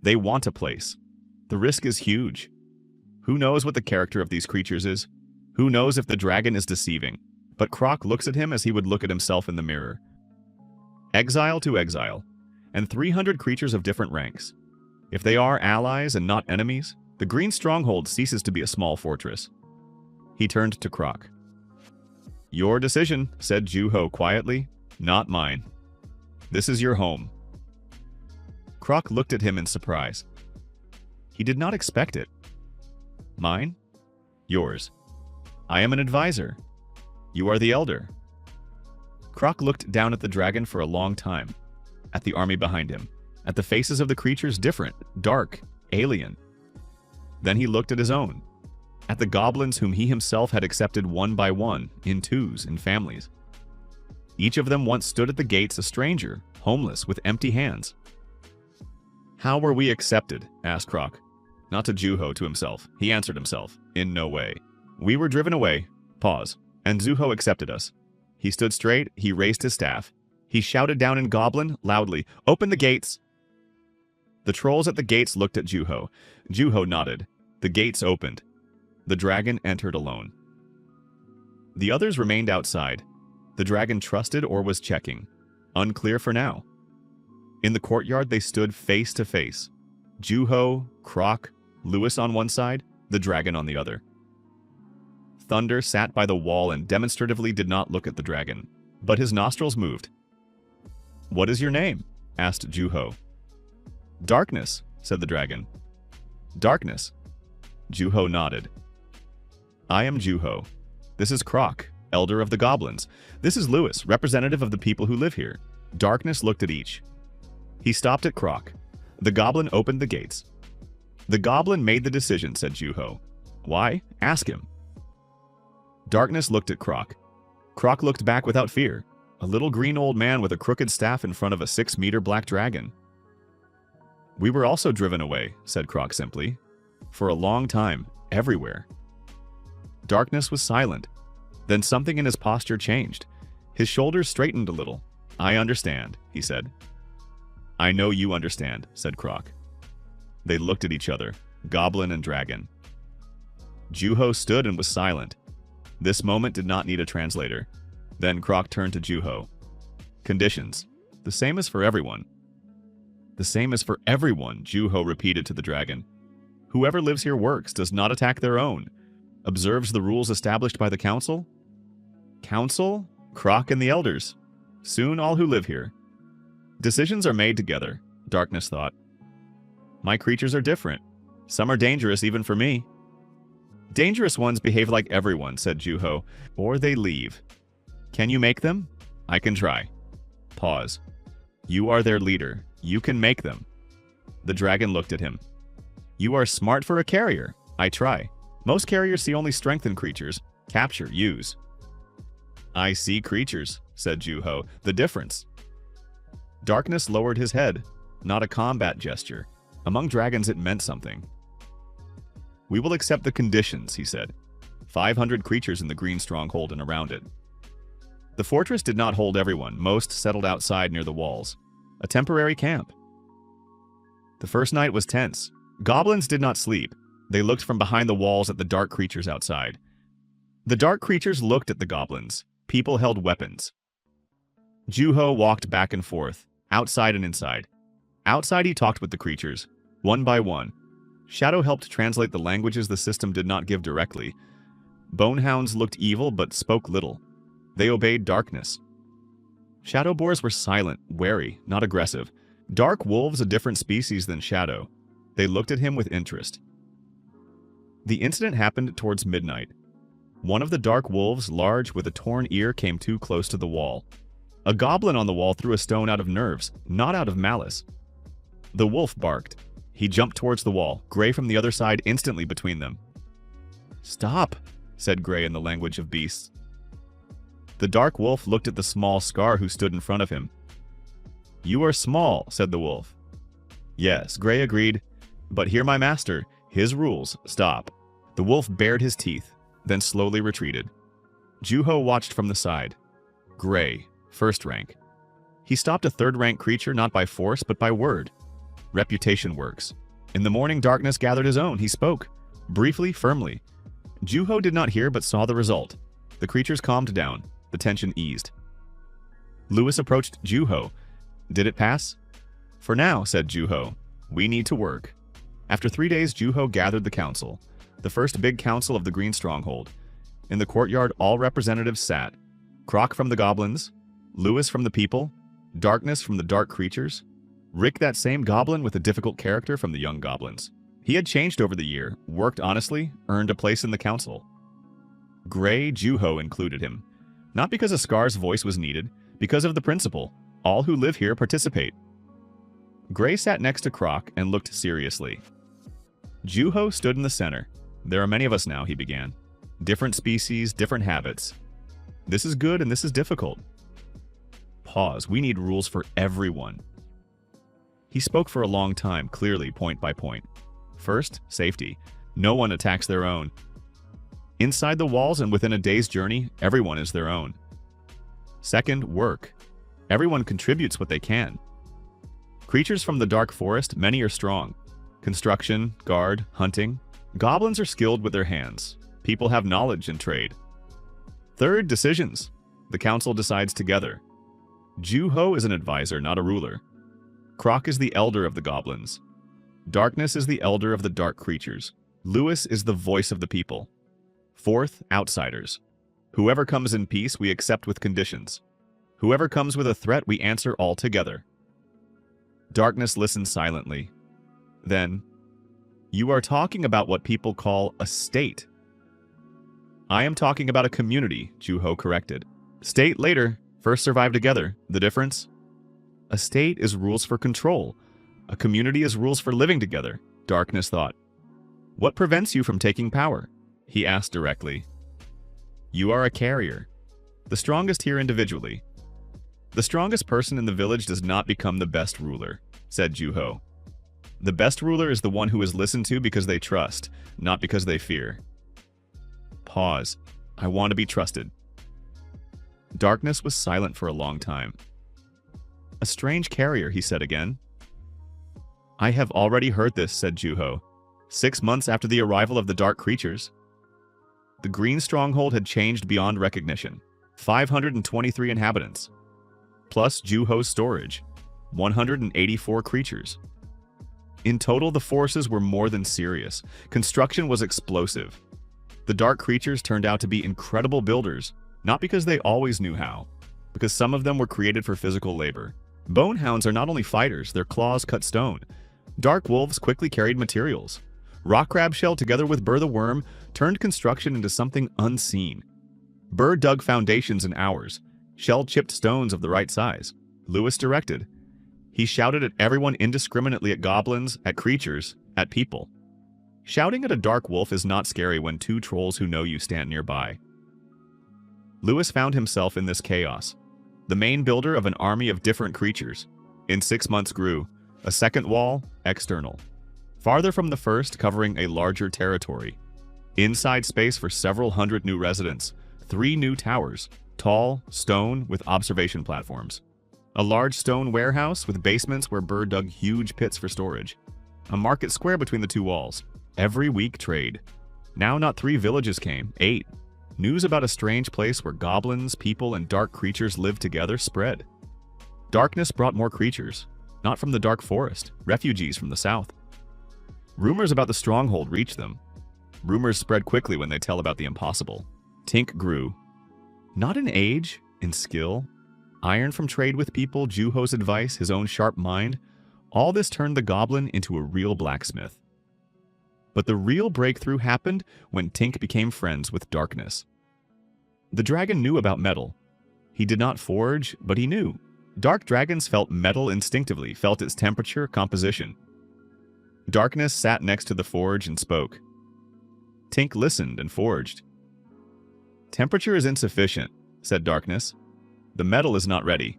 They want a place. The risk is huge. Who knows what the character of these creatures is? Who knows if the dragon is deceiving? But Croc looks at him as he would look at himself in the mirror. Exile to exile, and 300 creatures of different ranks. If they are allies and not enemies, the green stronghold ceases to be a small fortress. He turned to Croc. Your decision, said Juho quietly, not mine. This is your home. Croc looked at him in surprise. He did not expect it. Mine? Yours. I am an advisor. You are the elder. Croc looked down at the dragon for a long time, at the army behind him, at the faces of the creatures different, dark, alien. Then he looked at his own, at the goblins whom he himself had accepted one by one, in twos, in families. Each of them once stood at the gates a stranger, homeless, with empty hands. How were we accepted? Asked Croc. Not to Juho, to himself. He answered himself. In no way. We were driven away. Pause. And Juho accepted us. He stood straight. He raised his staff. He shouted down in Goblin, loudly, Open the gates! The trolls at the gates looked at Juho. Juho nodded. The gates opened. The dragon entered alone. The others remained outside. The dragon trusted or was checking. Unclear for now. In the courtyard they stood face to face. Juho, Croc, Lewis on one side, the dragon on the other. Thunder sat by the wall and demonstratively did not look at the dragon, but his nostrils moved. "What is your name?" asked Juho. "Darkness," said the dragon. "Darkness." Juho nodded. "I am Juho. This is Croc, elder of the goblins. This is Lewis, representative of the people who live here." Darkness looked at each. He stopped at Croc. The goblin opened the gates. "The goblin made the decision," said Juho. "Why? Ask him." Darkness looked at Croc. Croc looked back without fear. A little green old man with a crooked staff in front of a 6-meter black dragon. "We were also driven away," said Croc simply. "For a long time, everywhere." Darkness was silent. Then something in his posture changed. His shoulders straightened a little. "I understand," he said. "I know you understand," said Croc. They looked at each other, goblin and dragon. Juho stood and was silent. This moment did not need a translator. Then Croc turned to Juho. "Conditions. The same as for everyone." "The same as for everyone," Juho repeated to the dragon. "Whoever lives here works, does not attack their own, observes the rules established by the council." "Council? Croc and the elders. Soon all who live here." "Decisions are made together," Darkness thought. "My creatures are different. Some are dangerous even for me." "Dangerous ones behave like everyone," said Juho, "or they leave." "Can you make them?" "I can try." Pause. "You are their leader. You can make them." The dragon looked at him. "You are smart for a carrier." "I try. Most carriers see only strength in creatures. Capture, use." "I see creatures," said Juho. "The difference." Darkness lowered his head. Not a combat gesture. Among dragons it meant something. "We will accept the conditions," he said. 500 creatures in the green stronghold and around it. The fortress did not hold everyone. Most settled outside near the walls. A temporary camp. The first night was tense. Goblins did not sleep. They looked from behind the walls at the dark creatures outside. The dark creatures looked at the goblins. People held weapons. Juho walked back and forth, outside and inside. Outside he talked with the creatures, one by one. Shadow helped translate the languages the system did not give directly. Bonehounds looked evil but spoke little. They obeyed Darkness. Shadow boars were silent, wary, not aggressive. Dark wolves, a different species than Shadow. They looked at him with interest. The incident happened towards midnight. One of the dark wolves, large with a torn ear, came too close to the wall. A goblin on the wall threw a stone out of nerves, not out of malice. The wolf barked. He jumped towards the wall, Gray from the other side instantly between them. "Stop," said Gray in the language of beasts. The dark wolf looked at the small Scar who stood in front of him. "You are small," said the wolf. "Yes," Gray agreed. "But hear my master. His rules. Stop." The wolf bared his teeth, then slowly retreated. Juho watched from the side. Gray, first rank. He stopped a third-rank creature not by force but by word. Reputation works. In the morning, Darkness gathered his own. He spoke. Briefly, firmly. Juho did not hear but saw the result. The creatures calmed down. The tension eased. Lewis approached Juho. "Did it pass?" "For now," said Juho. "We need to work." After 3 days, Juho gathered the council. The first big council of the Green Stronghold. In the courtyard, all representatives sat. Croc from the goblins, Lewis from the people, Darkness from the dark creatures, Rick, that same goblin with a difficult character, from the young goblins. He had changed over the year, worked honestly, earned a place in the council. Gray Juho included him. Not because a Scar's voice was needed, because of the principle. All who live here participate. Gray sat next to Croc and looked seriously. Juho stood in the center. "There are many of us now," he began. "Different species, different habits. This is good and this is difficult. Pause. We need rules for everyone." He spoke for a long time, clearly, point by point. First, safety. No one attacks their own. Inside the walls and within a day's journey, everyone is their own. Second, work. Everyone contributes what they can. Creatures from the dark forest, many are strong. Construction, guard, hunting. Goblins are skilled with their hands. People have knowledge and trade. Third, decisions. The council decides together. Juho is an advisor, not a ruler. Croc is the elder of the goblins. Darkness is the elder of the dark creatures. Lewis is the voice of the people. Fourth, outsiders. Whoever comes in peace, we accept with conditions. Whoever comes with a threat, we answer all together. Darkness listened silently. Then, you are talking about what people call a state. I am talking about a community, Juho corrected. State later, first survive together. The difference? A state is rules for control. A community is rules for living together, Darkness thought. What prevents you from taking power? He asked directly. You are a carrier. The strongest here individually. The strongest person in the village does not become the best ruler, said Juho. The best ruler is the one who is listened to because they trust, not because they fear. Pause. I want to be trusted. Darkness was silent for a long time. A strange carrier, he said again. I have already heard this, said Juho. 6 months after the arrival of the dark creatures. The green stronghold had changed beyond recognition. 523 inhabitants. Plus Juho's storage. 184 creatures. In total, the forces were more than serious. Construction was explosive. The dark creatures turned out to be incredible builders, not because they always knew how, because some of them were created for physical labor. Bonehounds are not only fighters, their claws cut stone. Dark wolves quickly carried materials. Rock crab shell together with Burr the worm turned construction into something unseen. Burr dug foundations in hours. Shell chipped stones of the right size. Lewis directed. He shouted at everyone indiscriminately, at goblins, at creatures, at people. Shouting at a dark wolf is not scary when 2 trolls who know you stand nearby. Lewis found himself in this chaos. The main builder of an army of different creatures. In 6 months grew. A second wall, external. Farther from the first, covering a larger territory. Inside space for several hundred new residents. 3 new towers. Tall, stone, with observation platforms. A large stone warehouse with basements where Burr dug huge pits for storage. A market square between the 2 walls. Every week trade. Now not 3 villages came, 8. News about a strange place where goblins, people, and dark creatures lived together spread. Darkness brought more creatures. Not from the dark forest, refugees from the south. Rumors about the stronghold reached them. Rumors spread quickly when they tell about the impossible. Tink grew. Not in age, in skill. Iron from trade with people, Juho's advice, his own sharp mind. All this turned the goblin into a real blacksmith. But the real breakthrough happened when Tink became friends with Darkness. The dragon knew about metal. He did not forge, but he knew. Dark dragons felt metal instinctively, felt its temperature, composition. Darkness sat next to the forge and spoke. Tink listened and forged. Temperature is insufficient, said Darkness. The metal is not ready.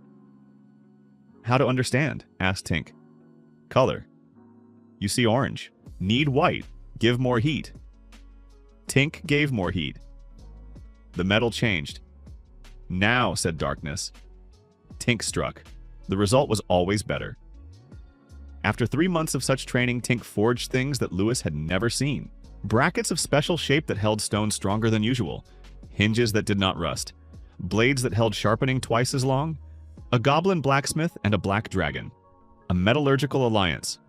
How to understand? Asked Tink. Color. You see orange. Need white. Give more heat. Tink gave more heat. The metal changed. Now, said Darkness. Tink struck. The result was always better. After 3 months of such training, Tink forged things that Lewis had never seen. Brackets of special shape that held stone stronger than usual. Hinges that did not rust. Blades that held sharpening twice as long. A goblin blacksmith and a black dragon. A metallurgical alliance.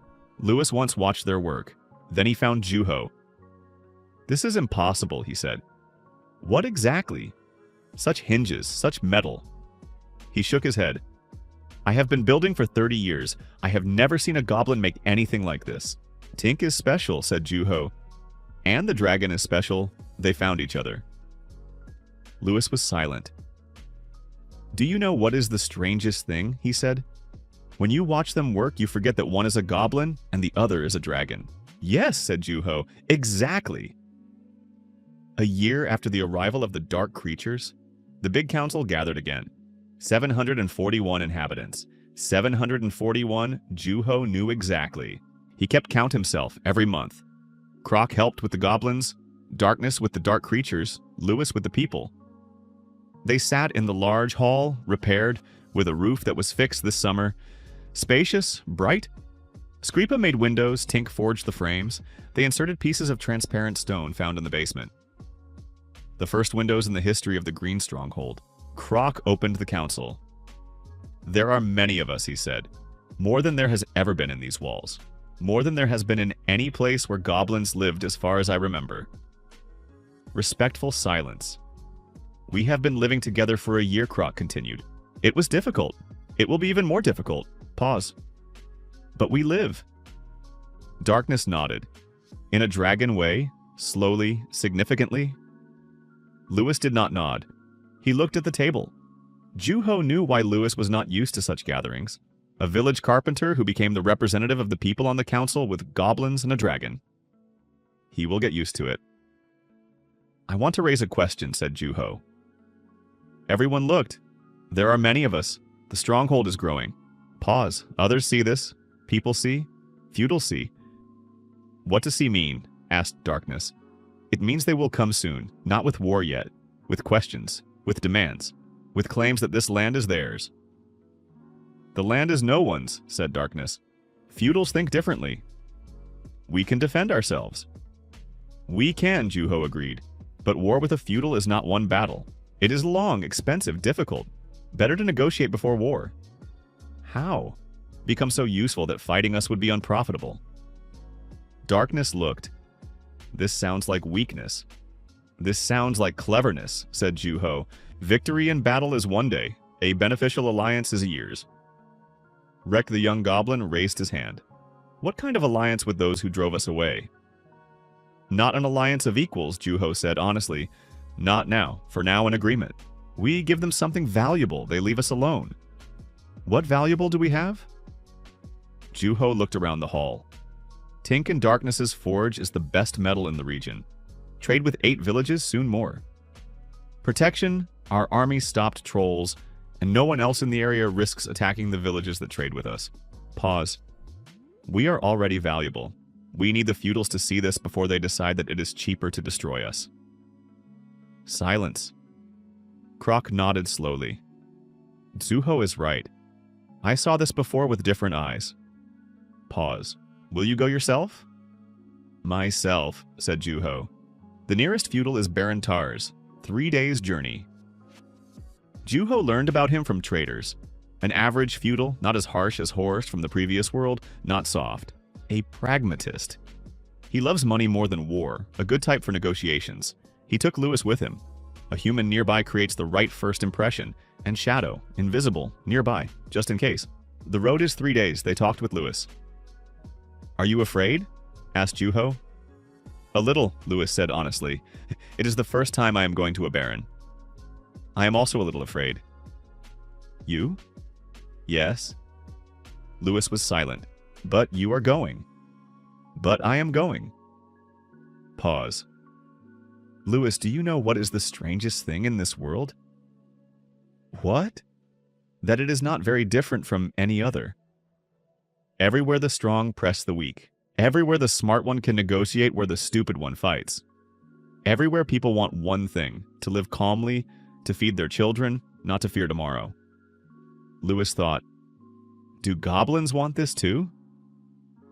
Lewis once watched their work. Then he found Juho. This is impossible, he said. What exactly? Such hinges, such metal. He shook his head. I have been building for 30 years. I have never seen a goblin make anything like this. Tink is special, said Juho. And the dragon is special. They found each other. Lewis was silent. Do you know what is the strangest thing? He said. When you watch them work, you forget that one is a goblin and the other is a dragon. Yes, said Juho. Exactly. A year after the arrival of the dark creatures, the big council gathered again. 741 inhabitants. 741, Juho knew exactly. He kept count himself every month. Croc helped with the goblins, Darkness with the dark creatures, Lewis with the people. They sat in the large hall, repaired, with a roof that was fixed this summer. Spacious, bright. Skripa made windows, Tink forged the frames. They inserted pieces of transparent stone found in the basement. The first windows in the history of the Green Stronghold. Croc opened the council. There are many of us, he said. More than there has ever been in these walls. More than there has been in any place where goblins lived as far as I remember. Respectful silence. We have been living together for a year, Croc continued. It was difficult. It will be even more difficult. Pause. But we live. Darkness nodded. In a dragon way, slowly, significantly. Lewis did not nod. He looked at the table. Juho knew why Lewis was not used to such gatherings. A village carpenter who became the representative of the people on the council with goblins and a dragon. He will get used to it. I want to raise a question, said Juho. Everyone looked. There are many of us. The stronghold is growing. Pause. Others see this. People see. Feudals see. What does see mean? Asked Darkness. It means they will come soon, not with war yet, with questions, with demands, with claims that this land is theirs. The land is no one's, said Darkness. Feudals think differently. We can defend ourselves. We can, Juho agreed. But war with a feudal is not one battle. It is long, expensive, difficult. Better to negotiate before war. How? Become so useful that fighting us would be unprofitable. Darkness looked. This sounds like weakness. This sounds like cleverness, said Juho. Victory in battle is one day. A beneficial alliance is years. Rek the young goblin raised his hand. What kind of alliance with those who drove us away? Not an alliance of equals, Juho said honestly. Not now. For now, an agreement. We give them something valuable. They leave us alone. What valuable do we have? Juho looked around the hall. Tink and Darkness's forge is the best metal in the region. Trade with 8 villages, soon more. Protection, our army stopped trolls, and no one else in the area risks attacking the villages that trade with us. Pause. We are already valuable. We need the feudals to see this before they decide that it is cheaper to destroy us. Silence. Croc nodded slowly. Zuho is right. I saw this before with different eyes. Pause. Will you go yourself? Myself, said Juho. The nearest feudal is Baron Tars. 3 days' journey. Juho learned about him from traders. An average feudal, not as harsh as Horst from the previous world, not soft. A pragmatist. He loves money more than war, a good type for negotiations. He took Lewis with him. A human nearby creates the right first impression, and Shadow, invisible, nearby, just in case. The road is 3 days, they talked with Lewis. Are you afraid? Asked Juho. A little, Lewis said honestly. It is the first time I am going to a baron. I am also a little afraid. You? Yes. Lewis was silent. But you are going. But I am going. Pause. Lewis, do you know what is the strangest thing in this world? What? That it is not very different from any other. Everywhere the strong press the weak. Everywhere the smart one can negotiate where the stupid one fights. Everywhere people want one thing, to live calmly, to feed their children, not to fear tomorrow. Lewis thought, do goblins want this too?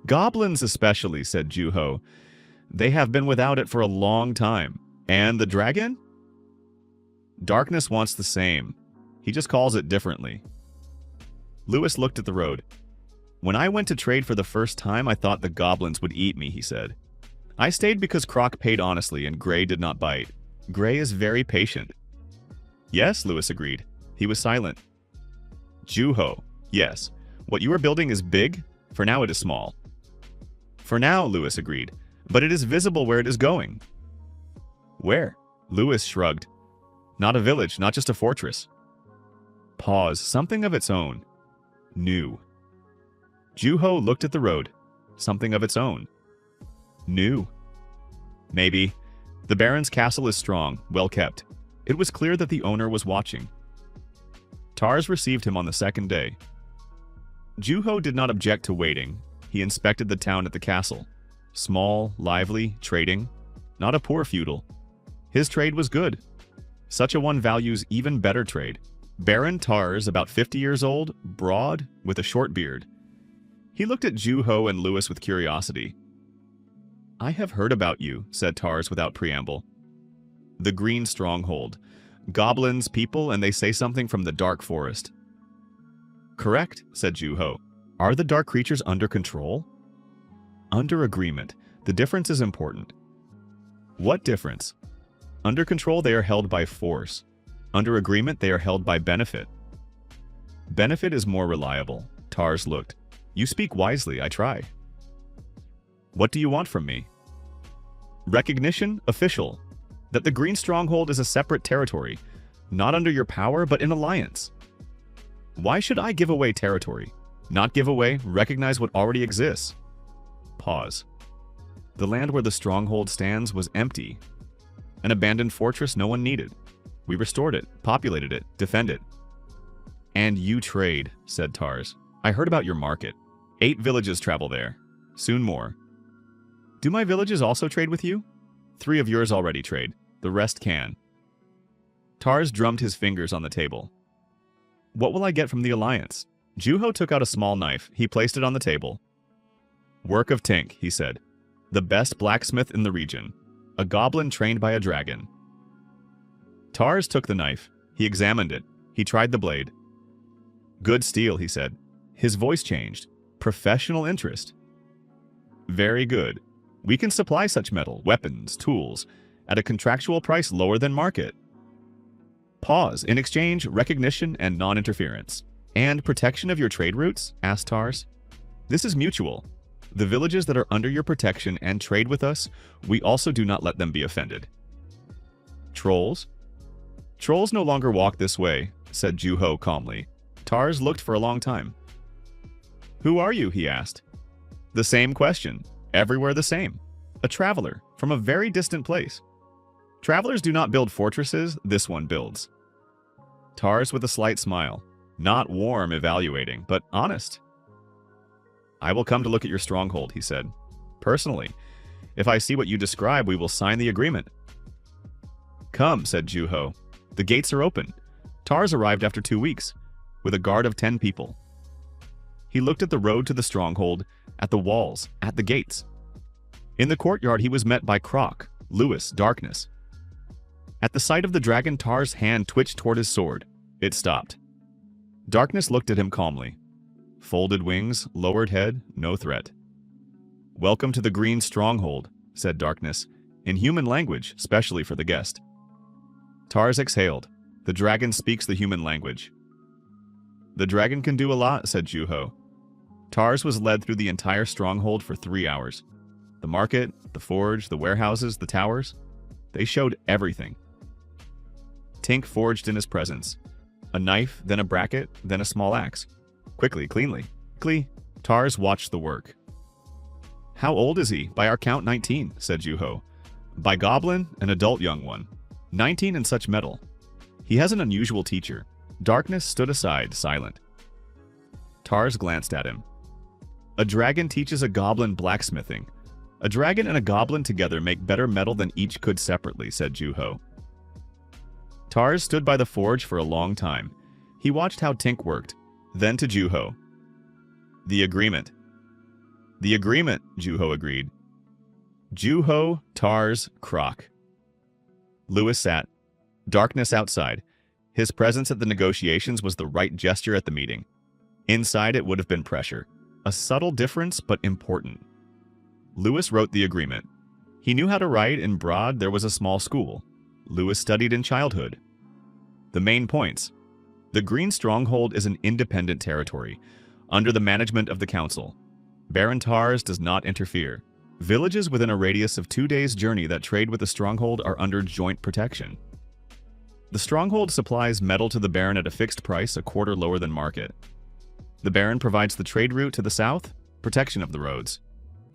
Goblins especially, said Juho. They have been without it for a long time. And the dragon? Darkness wants the same. He just calls it differently. Lewis looked at the road. When I went to trade for the first time, I thought the goblins would eat me, he said. I stayed because Croc paid honestly and Gray did not bite. Gray is very patient. Yes, Lewis agreed. He was silent. Juho, yes. What you are building is big. For now it is small. For now, Lewis agreed. But it is visible where it is going. Where? Lewis shrugged. Not a village, not just a fortress. Pause. Something of its own. New. Juho looked at the road. Something of its own. New. Maybe. The Baron's castle is strong, well kept. It was clear that the owner was watching. Tars received him on the second day. Juho did not object to waiting. He inspected the town at the castle. Small, lively, trading. Not a poor feudal. His trade was good. Such a one values even better trade. Baron Tars, about 50 years old, broad, with a short beard. He looked at Juho and Lewis with curiosity. I have heard about you, said Tars without preamble. The Green Stronghold. Goblins, people, and they say something from the Dark Forest. Correct, said Juho. Are the dark creatures under control? Under agreement. The difference is important. What difference? Under control, they are held by force. Under agreement, they are held by benefit. Benefit is more reliable. Tars looked. You speak wisely, I try. What do you want from me? Recognition, official. That the Green Stronghold is a separate territory, not under your power, but in alliance. Why should I give away territory? Not give away, recognize what already exists. Pause. The land where the stronghold stands was empty. An abandoned fortress no one needed. We restored it, populated it, defended. And you trade, said Tars. I heard about your market. 8 villages travel there. Soon more. Do my villages also trade with you? 3 of yours already trade. The rest can. Tars drummed his fingers on the table. What will I get from the alliance? Juho took out a small knife. He placed it on the table. Work of Tink, he said. The best blacksmith in the region. A goblin trained by a dragon. Tars took the knife. He examined it. He tried the blade. Good steel, he said. His voice changed. Professional interest. Very good. We can supply such metal, weapons, tools, at a contractual price lower than market. Pause. In exchange, recognition and non-interference. And protection of your trade routes? Asked Tars. This is mutual. The villages that are under your protection and trade with us, we also do not let them be offended. Trolls? Trolls no longer walk this way, said Juho calmly. Tars looked for a long time. Who are you? He asked. The same question. Everywhere the same. A traveler from a very distant place. Travelers do not build fortresses, this one builds. Tars with a slight smile. Not warm, evaluating, but honest. I will come to look at your stronghold, he said. Personally. If I see what you describe, we will sign the agreement. Come, said Juho. The gates are open. Tars arrived after 2 weeks, with a guard of 10 people. He looked at the road to the stronghold, at the walls, at the gates. In the courtyard, he was met by Croc, Lewis, Darkness. At the sight of the dragon, Tars' hand twitched toward his sword. It stopped. Darkness looked at him calmly. Folded wings, lowered head, no threat. Welcome to the Green Stronghold, said Darkness, in human language, specially for the guest. Tars exhaled. The dragon speaks the human language. The dragon can do a lot, said Juho. Tars was led through the entire stronghold for 3 hours. The market, the forge, the warehouses, the towers. They showed everything. Tink forged in his presence. A knife, then a bracket, then a small axe. Quickly, cleanly. Tars watched the work. How old is he? By our count, 19, said Juho. By goblin, an adult young one. 19 in such metal. He has an unusual teacher. Darkness stood aside, silent. Tars glanced at him. A dragon teaches a goblin blacksmithing. A dragon and a goblin together make better metal than each could separately, said Juho. Tars stood by the forge for a long time. He watched how Tink worked, then to Juho. The agreement. The agreement, Juho agreed. Juho, Tars, Croc. Lewis sat. Darkness outside. His presence at the negotiations was the right gesture at the meeting. Inside it would have been pressure. A subtle difference, but important. Lewis wrote the agreement. He knew how to write. In Broad, there was a small school. Lewis studied in childhood. The main points. The Green Stronghold is an independent territory, under the management of the council. Baron Tars does not interfere. Villages within a radius of 2 days' journey that trade with the stronghold are under joint protection. The stronghold supplies metal to the Baron at a fixed price, a quarter lower than market. The Baron provides the trade route to the south, protection of the roads.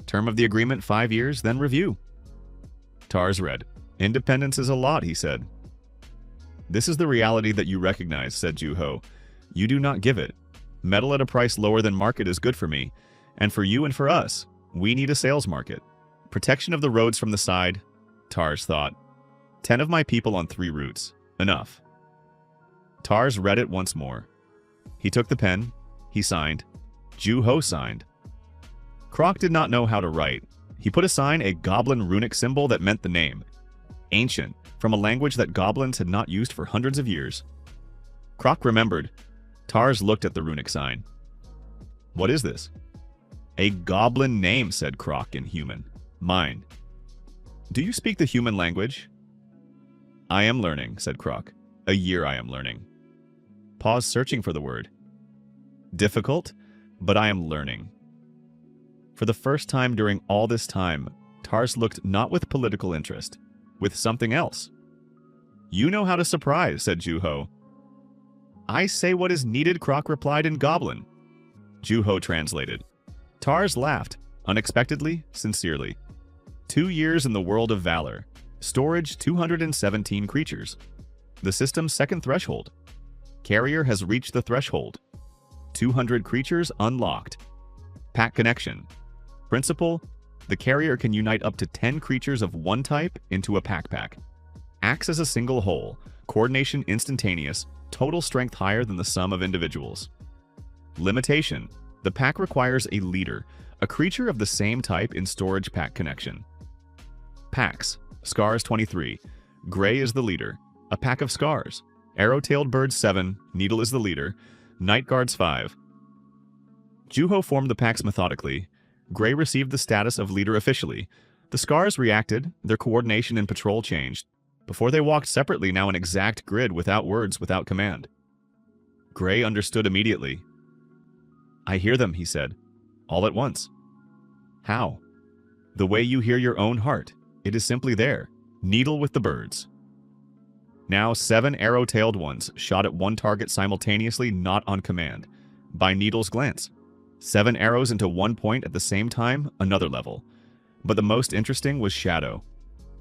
Term of the agreement 5 years, then review. Tars read. Independence is a lot, he said. This is the reality that you recognize, said Juho. You do not give it. Metal at a price lower than market is good for me, and for you and for us. We need a sales market. Protection of the roads from the side, Tars thought. 10 of my people on 3 routes. Enough. Tars read it once more. He took the pen. He signed. Juho signed. Croc did not know how to write. He put a sign, a goblin runic symbol that meant the name. Ancient, from a language that goblins had not used for hundreds of years. Croc remembered. Tars looked at the runic sign. What is this? A goblin name, said Croc in human. Mine. Do you speak the human language? I am learning, said Croc. A year I am learning. Pause, searching for the word. Difficult, but I am learning. For the first time during all this time, Tars looked not with political interest, with something else. You know how to surprise, said Juho. I say what is needed, Croc replied in Goblin. Juho translated. Tars laughed, unexpectedly, sincerely. 2 years in the world of valor. Storage 217 creatures. The system's second threshold. Carrier has reached the threshold. 200 creatures unlocked. Pack connection. Principle, the carrier can unite up to 10 creatures of one type into a pack. Acts as a single whole, coordination instantaneous, total strength higher than the sum of individuals. Limitation, the pack requires a leader, a creature of the same type in storage pack connection. Packs, Scars 23, Gray is the leader, a pack of Scars. Arrow-tailed birds 7, Needle is the leader, Night Guards 5. Juho formed the packs methodically. Gray received the status of leader officially. The Scars reacted, their coordination and patrol changed. Before they walked separately, now an exact grid without words, without command. Gray understood immediately. I hear them, he said, all at once. How? The way you hear your own heart. It is simply there, Needle with the birds. Now 7 arrow-tailed ones shot at one target simultaneously, not on command, by Needle's glance. 7 arrows into one point at the same time, another level. But the most interesting was Shadow.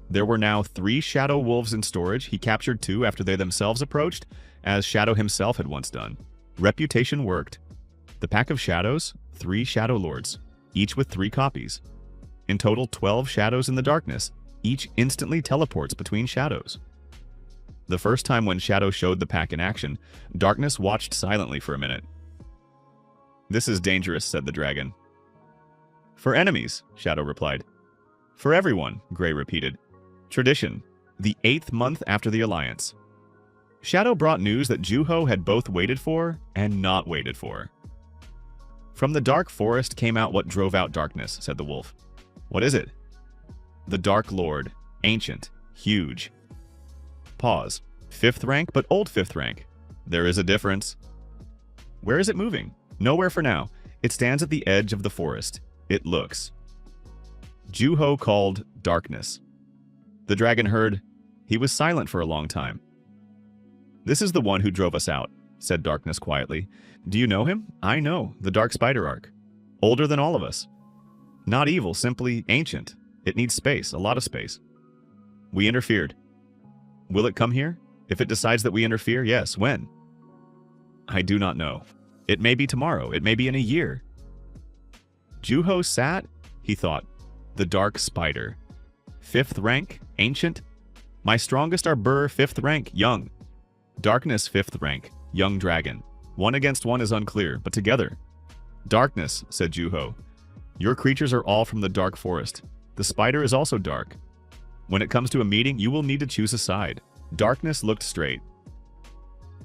There were now 3 Shadow Wolves in storage. He captured 2 after they themselves approached, as Shadow himself had once done. Reputation worked. The pack of Shadows, 3 Shadow Lords, each with 3 copies. In total, 12 Shadows in the darkness. Each instantly teleports between shadows. The first time when Shadow showed the pack in action, Darkness watched silently for a minute. This is dangerous, said the dragon. For enemies, Shadow replied. For everyone, Gray repeated. Tradition, the 8th month after the alliance. Shadow brought news that Juho had both waited for and not waited for. From the dark forest came out what drove out darkness, said the wolf. What is it? The Dark Lord, ancient, huge. Pause. 5th rank, but old 5th rank. There is a difference. Where is it moving? Nowhere for now. It stands at the edge of the forest. It looks. Juho called darkness. The dragon heard. He was silent for a long time. This is the one who drove us out, said Darkness quietly. Do you know him? I know, the Dark Spider Arc. Older than all of us. Not evil, simply ancient. It needs space, a lot of space. We interfered. Will it come here? If it decides that we interfere, yes. When? I do not know. It may be tomorrow. It may be in a year. Juho sat, he thought. The Dark Spider. 5th rank, ancient. My strongest are Burr, 5th rank, young. Darkness, 5th rank, young dragon. 1 against 1 is unclear, but together. Darkness, said Juho. Your creatures are all from the dark forest. The spider is also dark. When it comes to a meeting, you will need to choose a side. Darkness looked straight.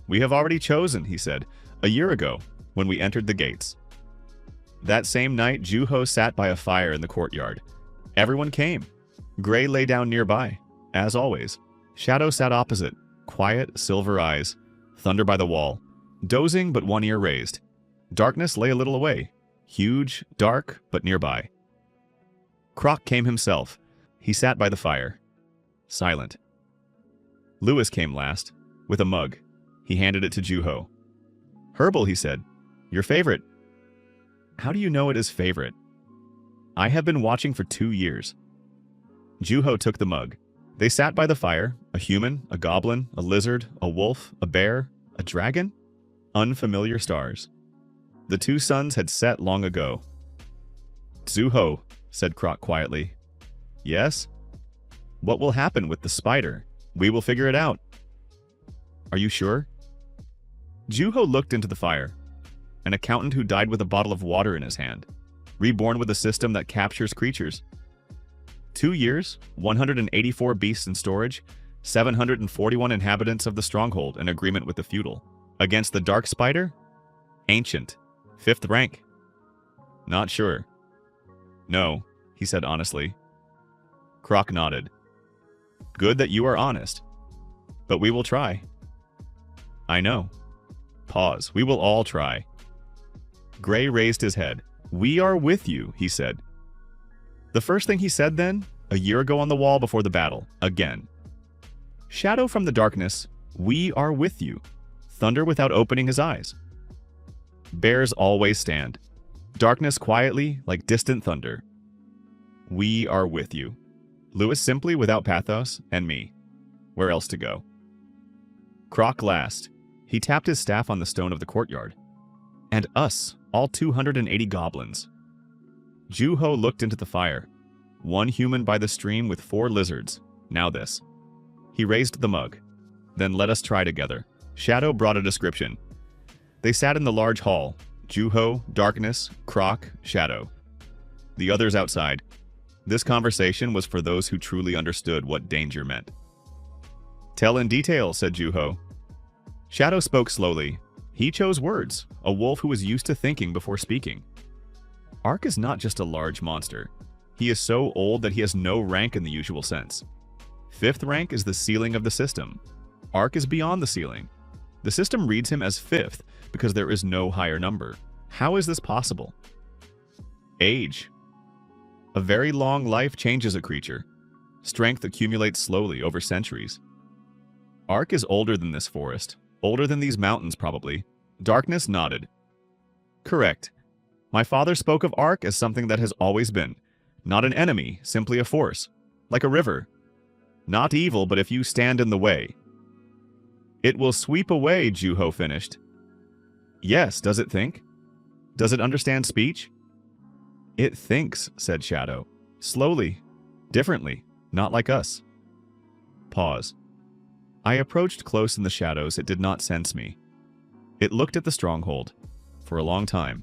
We have already chosen, he said, a year ago, when we entered the gates. That same night, Juho sat by a fire in the courtyard. Everyone came. Gray lay down nearby, as always. Shadow sat opposite, quiet, silver eyes, thunder by the wall, dozing but one ear raised. Darkness lay a little away, huge, dark, but nearby. Croc came himself. He sat by the fire, silent. Lewis came last, with a mug. He handed it to Juho. Herbal, he said. Your favorite. How do you know it is favorite? I have been watching for 2 years. Juho took the mug. They sat by the fire, a human, a goblin, a lizard, a wolf, a bear, a dragon? Unfamiliar stars. The 2 suns had set long ago. Zuho, said Croc quietly. Yes? What will happen with the spider? We will figure it out. Are you sure? Juho looked into the fire. An accountant who died with a bottle of water in his hand. Reborn with a system that captures creatures. 2 years, 184 beasts in storage, 741 inhabitants of the stronghold in agreement with the feudal. Against the dark spider? Ancient. 5th rank. Not sure. No, he said honestly. Croc nodded. Good that you are honest. But we will try. I know. Pause. We will all try. Gray raised his head. We are with you, he said. The first thing he said then, a year ago on the wall before the battle, again. Shadow from the darkness, we are with you. Thunder without opening his eyes. Bears always stand. Darkness quietly, like distant thunder. We are with you. Lewis simply without pathos, and me. Where else to go? Croc last. He tapped his staff on the stone of the courtyard. And us, all 280 goblins. Ju-ho looked into the fire. One human by the stream with 4 lizards. Now this. He raised the mug. Then let us try together. Shadow brought a description. They sat in the large hall. Ju-ho, Darkness, Croc, Shadow. The others outside. This conversation was for those who truly understood what danger meant. Tell in detail, said Ju-ho. Shadow spoke slowly. He chose words, a wolf who was used to thinking before speaking. Ark is not just a large monster. He is so old that he has no rank in the usual sense. 5th rank is the ceiling of the system. Ark is beyond the ceiling. The system reads him as 5th because there is no higher number. How is this possible? Age. A very long life changes a creature. Strength accumulates slowly over centuries. Ark is older than this forest. Older than these mountains, probably. Darkness nodded. Correct. My father spoke of Ark as something that has always been. Not an enemy, simply a force. Like a river. Not evil, but if you stand in the way. It will sweep away, Ju-ho finished. Yes, does it think? Does it understand speech? It thinks, said Shadow. Slowly. Differently. Not like us. Pause. I approached close in the shadows. It did not sense me. It looked at the stronghold. For a long time.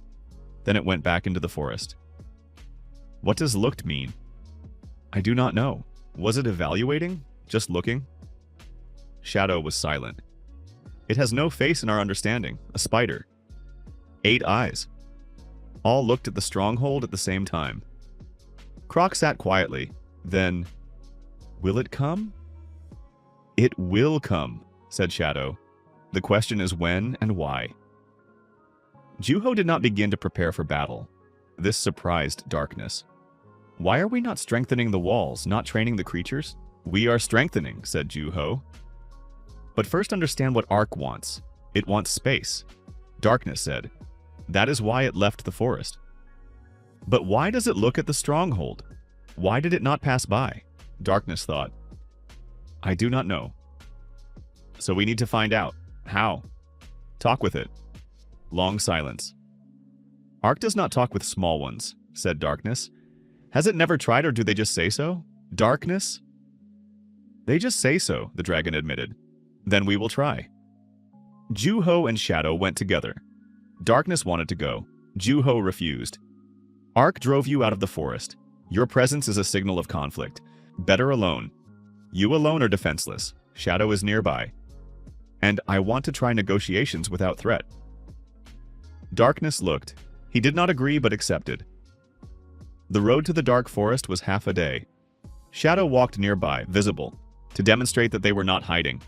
Then it went back into the forest. What does looked mean? I do not know. Was it evaluating? Just looking? Shadow was silent. It has no face in our understanding. A spider. 8 eyes. All looked at the stronghold at the same time. Croc sat quietly. Then, will it come? It will come, said Shadow. The question is when and why. Ju-ho did not begin to prepare for battle. This surprised Darkness. Why are we not strengthening the walls, not training the creatures? We are strengthening, said Ju-ho. But first understand what Ark wants. It wants space. Darkness said. That is why it left the forest. But why does it look at the stronghold? Why did it not pass by? Darkness thought. I do not know. So we need to find out. How? Talk with it. Long silence. Ark does not talk with small ones, said Darkness. Has it never tried, or do they just say so? Darkness? They just say so, the dragon admitted. Then we will try. Ju-ho and Shadow went together. Darkness wanted to go. Ju-ho refused. Ark drove you out of the forest. Your presence is a signal of conflict. Better alone. You alone are defenseless. Shadow is nearby. And I want to try negotiations without threat. Darkness looked. He did not agree but accepted. The road to the dark forest was half a day. Shadow walked nearby, visible, to demonstrate that they were not hiding.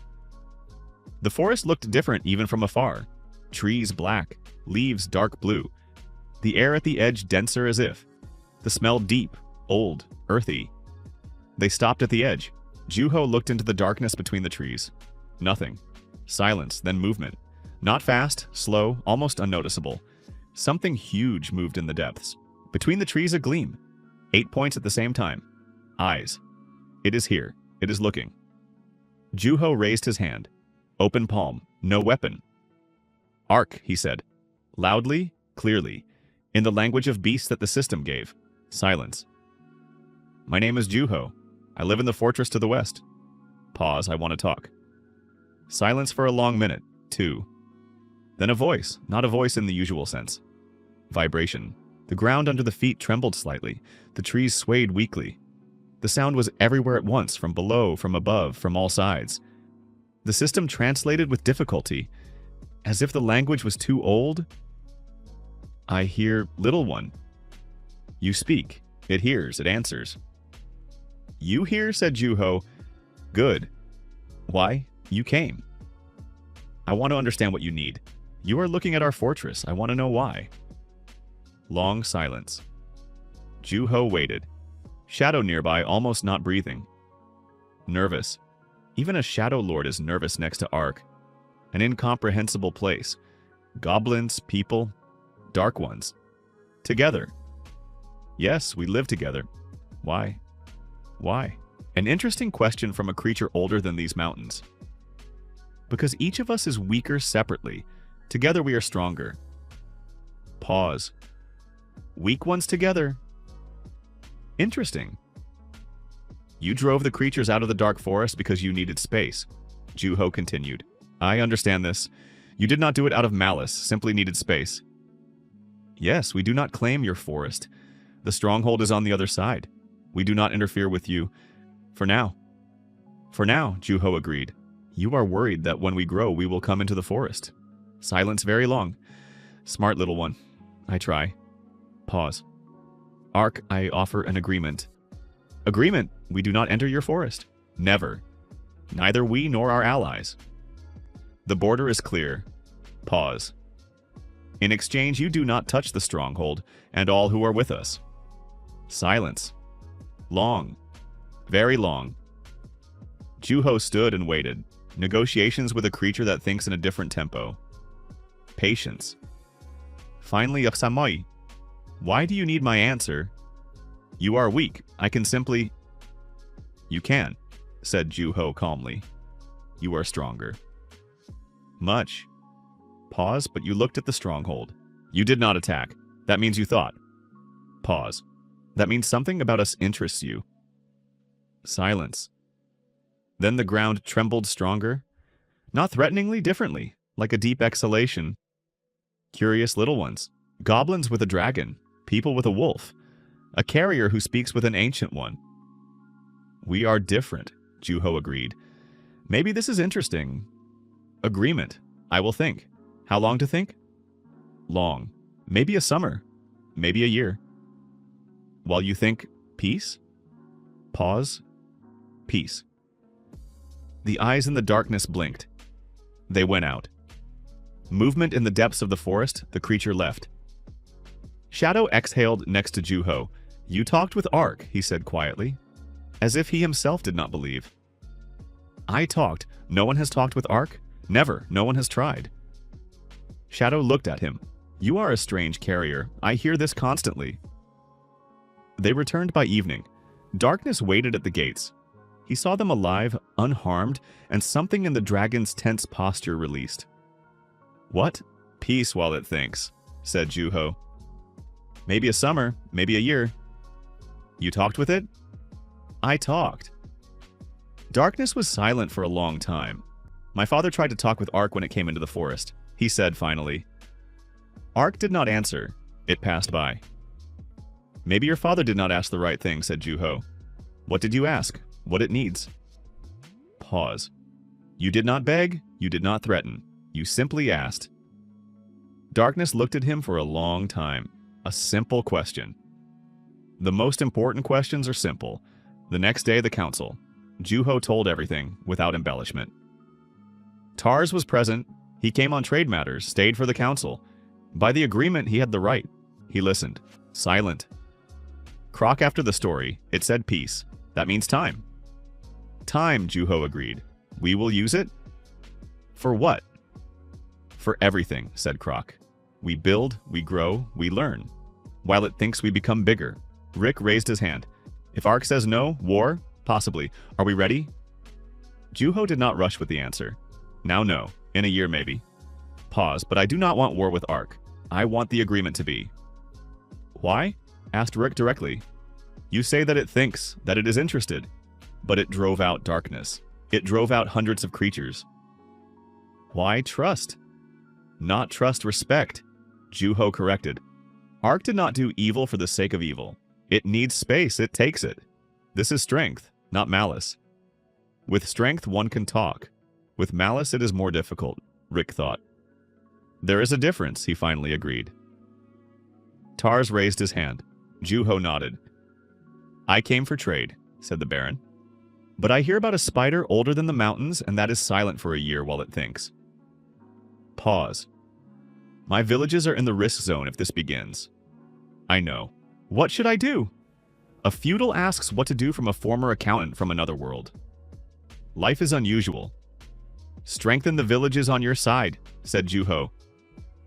The forest looked different even from afar. Trees black, leaves dark blue. The air at the edge denser as if. The smell deep, old, earthy. They stopped at the edge. Ju-ho looked into the darkness between the trees. Nothing. Silence, then movement. Not fast, slow, almost unnoticeable. Something huge moved in the depths. Between the trees a gleam. 8 points at the same time. Eyes. It is here. It is looking. Ju-ho raised his hand. Open palm. No weapon. Ark, he said. Loudly, clearly. In the language of beasts that the system gave. Silence. My name is Ju-ho. I live in the fortress to the west. Pause, I want to talk. Silence for a long minute. 2. Then a voice, not a voice in the usual sense. Vibration. The ground under the feet trembled slightly. The trees swayed weakly. The sound was everywhere at once, from below, from above, from all sides. The system translated with difficulty, as if the language was too old. I hear, little one. You speak. It hears, it answers. You hear, said Juho. Good. Why? You came. I want to understand what you need. You are looking at our fortress. I want to know why. Long silence. Juho waited. Shadow nearby, almost not breathing. Nervous. Even a Shadow Lord is nervous next to Ark. An incomprehensible place. Goblins, people, dark ones. Together. Yes, we live together. Why? Why? An interesting question from a creature older than these mountains. Because each of us is weaker separately. Together we are stronger. Pause. Weak ones together. Interesting. You drove the creatures out of the dark forest because you needed space. Juho continued. I understand this. You did not do it out of malice, simply needed space. Yes, we do not claim your forest. The stronghold is on the other side. We do not interfere with you. For now. For now, Juho agreed. You are worried that when we grow, we will come into the forest. Silence very long. Smart little one. I try. Pause. Ark, I offer an agreement. Agreement? We do not enter your forest. Never. Neither we nor our allies. The border is clear. Pause. In exchange, you do not touch the stronghold and all who are with us. Silence. Long. Very long. Juho stood and waited. Negotiations with a creature that thinks in a different tempo. Patience. Finally, Yaksamoi. Why do you need my answer? You are weak. I can simply... You can, said Juho calmly. You are stronger. Much. Pause, but you looked at the stronghold. You did not attack. That means you thought. Pause. That means something about us interests you. Silence. Then the ground trembled stronger. Not threateningly, differently, like a deep exhalation. Curious little ones. Goblins with a dragon. People with a wolf. A carrier who speaks with an ancient one. We are different, Juho agreed. Maybe this is interesting. Agreement. I will think. How long to think? Long. Maybe a summer. Maybe a year. While you think, peace? Pause. Peace. The eyes in the darkness blinked. They went out. Movement in the depths of the forest, the creature left. Shadow exhaled next to Juho. You talked with Ark, he said quietly, as if he himself did not believe. I talked. No one has talked with Ark? Never. No one has tried. Shadow looked at him. You are a strange carrier. I hear this constantly. They returned by evening. Darkness waited at the gates. He saw them alive, unharmed, and something in the dragon's tense posture released. What? Peace while it thinks, said Juho. Maybe a summer, maybe a year. You talked with it? I talked. Darkness was silent for a long time. My father tried to talk with Ark when it came into the forest. He said finally. Ark did not answer. It passed by. Maybe your father did not ask the right thing, said Juho. What did you ask? What it needs? Pause. You did not beg. You did not threaten. You simply asked. Darkness looked at him for a long time. A simple question. The most important questions are simple. The next day, the council. Juho told everything, without embellishment. Tars was present. He came on trade matters, stayed for the council. By the agreement, he had the right. He listened. Silent. Croc after the story. It said peace. That means time. Time, Juho agreed. We will use it? For what? For everything, said Croc. We build, we grow, we learn. While it thinks we become bigger. Rick raised his hand. If Ark says no, war? Possibly. Are we ready? Juho did not rush with the answer. Now no. In a year maybe. Pause, but I do not want war with Ark. I want the agreement to be. Why? Asked Rick directly. You say that it thinks, that it is interested. But it drove out darkness. It drove out hundreds of creatures. Why trust? Not trust, respect. Juho corrected. Ark did not do evil for the sake of evil. It needs space, it takes it. This is strength, not malice. With strength, one can talk. With malice, it is more difficult, Rick thought. There is a difference, he finally agreed. Tars raised his hand. Juho nodded. I came for trade, said the Baron. But I hear about a spider older than the mountains, and that is silent for a year while it thinks. Pause. My villages are in the risk zone if this begins. I know. What should I do? A feudal asks what to do from a former accountant from another world. Life is unusual. Strengthen the villages on your side, said Juho.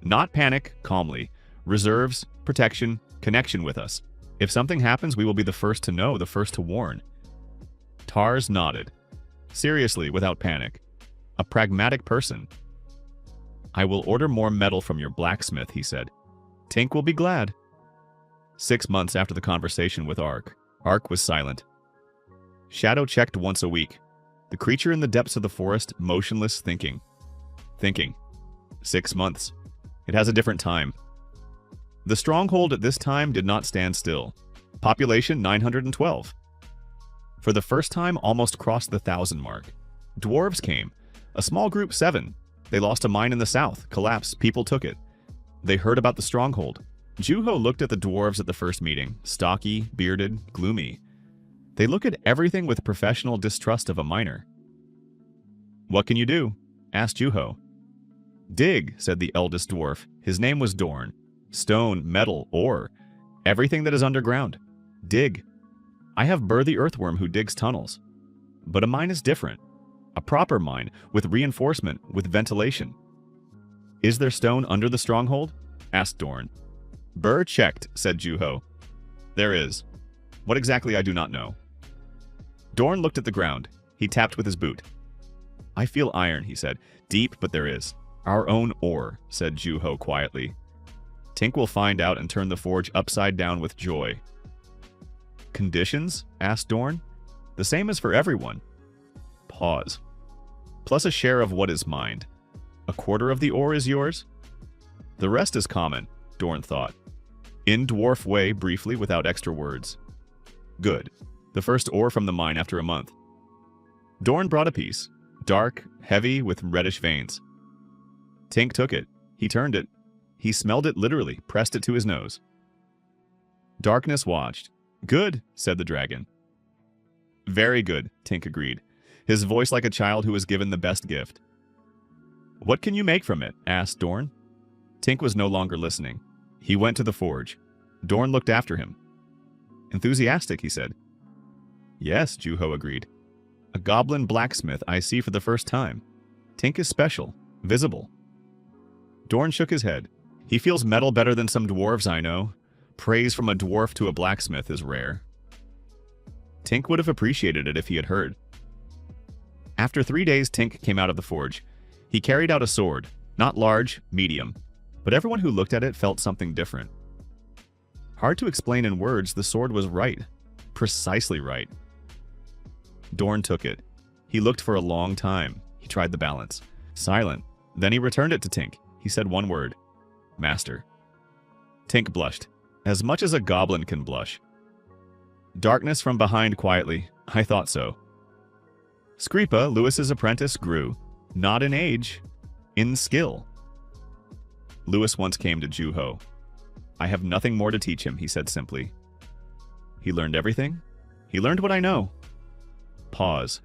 Not panic, calmly. Reserves, protection, connection with us. If something happens, we will be the first to know, the first to warn. Tars nodded. Seriously, without panic. A pragmatic person. I will order more metal from your blacksmith, he said. Tink will be glad. 6 months after the conversation with Ark was silent. Shadow checked once a week. The creature in the depths of the forest, motionless, thinking. 6 months. It has a different time. The stronghold at this time did not stand still. Population 912. For the first time, almost crossed the 1,000 mark. Dwarves came. A small group 7. They lost a mine in the south, collapsed, people took it. They heard about the stronghold. Juho looked at the dwarves at the first meeting, stocky, bearded, gloomy. They look at everything with professional distrust of a miner. What can you do? Asked Juho. Dig, said the eldest dwarf. His name was Dorn. Stone, metal, ore. Everything that is underground. Dig. I have Burr the earthworm who digs tunnels. But a mine is different. A proper mine, with reinforcement, with ventilation. Is there stone under the stronghold? Asked Dorn. Burr checked, said Juho. There is. What exactly I do not know. Dorn looked at the ground. He tapped with his boot. I feel iron, he said. Deep, but there is. Our own ore, said Juho quietly. Tink will find out and turn the forge upside down with joy. Conditions? Asked Dorn. The same as for everyone. Pause. Plus a share of what is mined. A quarter of the ore is yours? The rest is common, Dorn thought. In dwarf way, briefly, without extra words. Good. The first ore from the mine after a month. Dorn brought a piece. Dark, heavy, with reddish veins. Tink took it. He turned it. He smelled it literally, pressed it to his nose. Darkness watched. Good, said the dragon. Very good, Tink agreed, his voice like a child who was given the best gift. What can you make from it? Asked Dorn. Tink was no longer listening. He went to the forge. Dorn looked after him. Enthusiastic, he said. Yes, Juho agreed. A goblin blacksmith I see for the first time. Tink is special, visible. Dorn shook his head. He feels metal better than some dwarves I know. Praise from a dwarf to a blacksmith is rare. Tink would have appreciated it if he had heard. After 3 days, Tink came out of the forge. He carried out a sword, not large, medium, but everyone who looked at it felt something different. Hard to explain in words, the sword was right. Precisely right. Dorn took it. He looked for a long time. He tried the balance. Silent. Then he returned it to Tink. He said one word. Master. Tink blushed. As much as a goblin can blush. Darkness from behind quietly. I thought so. Skripa, Lewis's apprentice, grew. Not in age. In skill. Lewis once came to Juho. I have nothing more to teach him, he said simply. He learned everything? He learned what I know. Pause.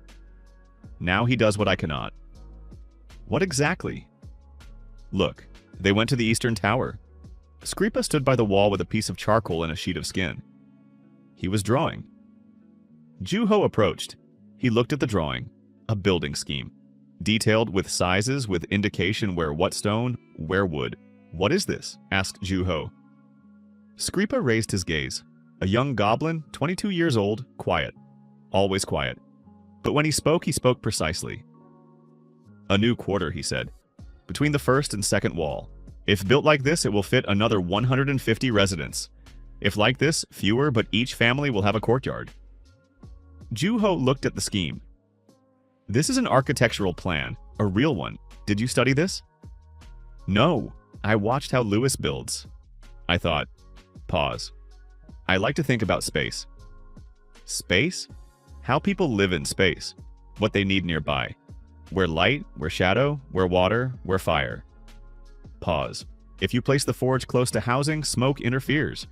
Now he does what I cannot. What exactly? Look, they went to the Eastern Tower. Skripa stood by the wall with a piece of charcoal and a sheet of skin. He was drawing. Juho approached. He looked at the drawing. A building scheme. Detailed with sizes, with indication where what stone, where wood. What is this? Asked Juho. Skripa raised his gaze. A young goblin, 22 years old, quiet. Always quiet. But when he spoke precisely. A new quarter, he said. Between the first and second wall. If built like this, it will fit another 150 residents. If like this, fewer, but each family will have a courtyard. Juho looked at the scheme. This is an architectural plan, a real one. Did you study this? No, I watched how Lewis builds. I thought. Pause. I like to think about space. Space? How people live in space. What they need nearby. Where light, where shadow, where water, where fire. Pause. If you place the forge close to housing, smoke interferes.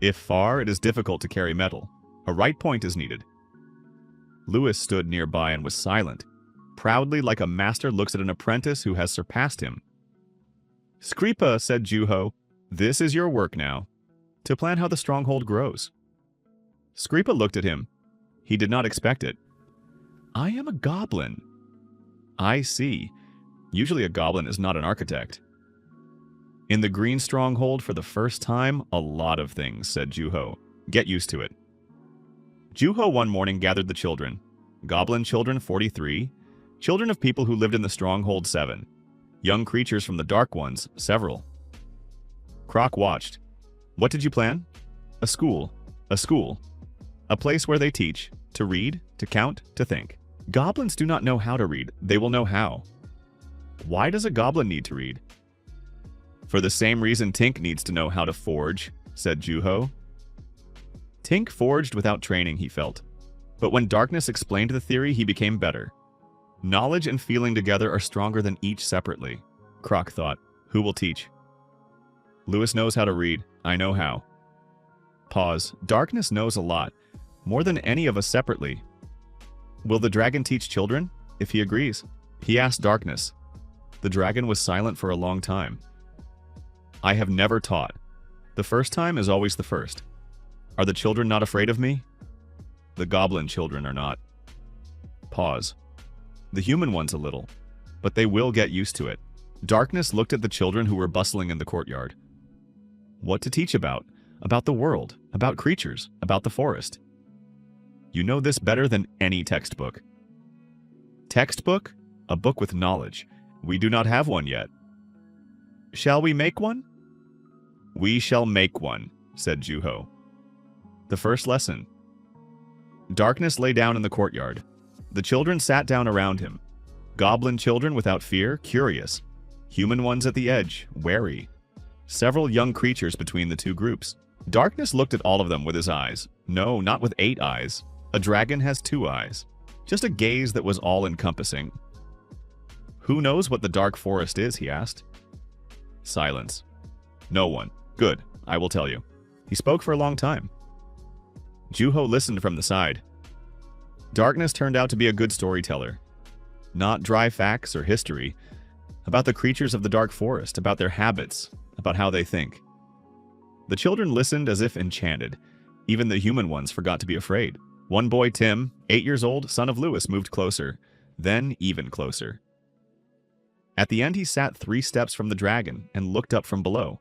If far, it is difficult to carry metal. A right point is needed. Lewis stood nearby and was silent, proudly like a master looks at an apprentice who has surpassed him. Skripa, said Juho, this is your work now, to plan how the stronghold grows. Skripa looked at him. He did not expect it. I am a goblin. I see. Usually a goblin is not an architect. In the green stronghold for the first time, a lot of things, said Juho. Get used to it. Juho one morning gathered the children. Goblin children 43, children of people who lived in the stronghold 7, young creatures from the dark ones, several. Croc watched. What did you plan? A school. A school. A place where they teach, to read, to count, to think. Goblins do not know how to read, they will know how. Why does a goblin need to read? For the same reason Tink needs to know how to forge, said Juho. Tink forged without training, he felt. But when Darkness explained the theory, he became better. Knowledge and feeling together are stronger than each separately. Croc thought, who will teach? Lewis knows how to read, I know how. Pause. Darkness knows a lot, more than any of us separately. Will the dragon teach children? If he agrees. He asked Darkness. The dragon was silent for a long time. I have never taught. The first time is always the first. Are the children not afraid of me? The goblin children are not. Pause. The human ones a little, but they will get used to it. Darkness looked at the children who were bustling in the courtyard. What to teach about? About the world, about creatures, about the forest. You know this better than any textbook. Textbook? A book with knowledge. We do not have one yet. Shall we make one? We shall make one, said Juho. The first lesson. Darkness lay down in the courtyard. The children sat down around him. Goblin children without fear, curious. Human ones at the edge, wary. Several young creatures between the two groups. Darkness looked at all of them with his eyes. No, not with 8 eyes. A dragon has 2 eyes. Just a gaze that was all-encompassing. Who knows what the dark forest is, he asked. Silence. No one. Good, I will tell you. He spoke for a long time. Juho listened from the side. Darkness turned out to be a good storyteller. Not dry facts or history. About the creatures of the dark forest, about their habits, about how they think. The children listened as if enchanted. Even the human ones forgot to be afraid. One boy, Tim, 8 years old, son of Lewis, moved closer. Then even closer. At the end he sat 3 steps from the dragon and looked up from below.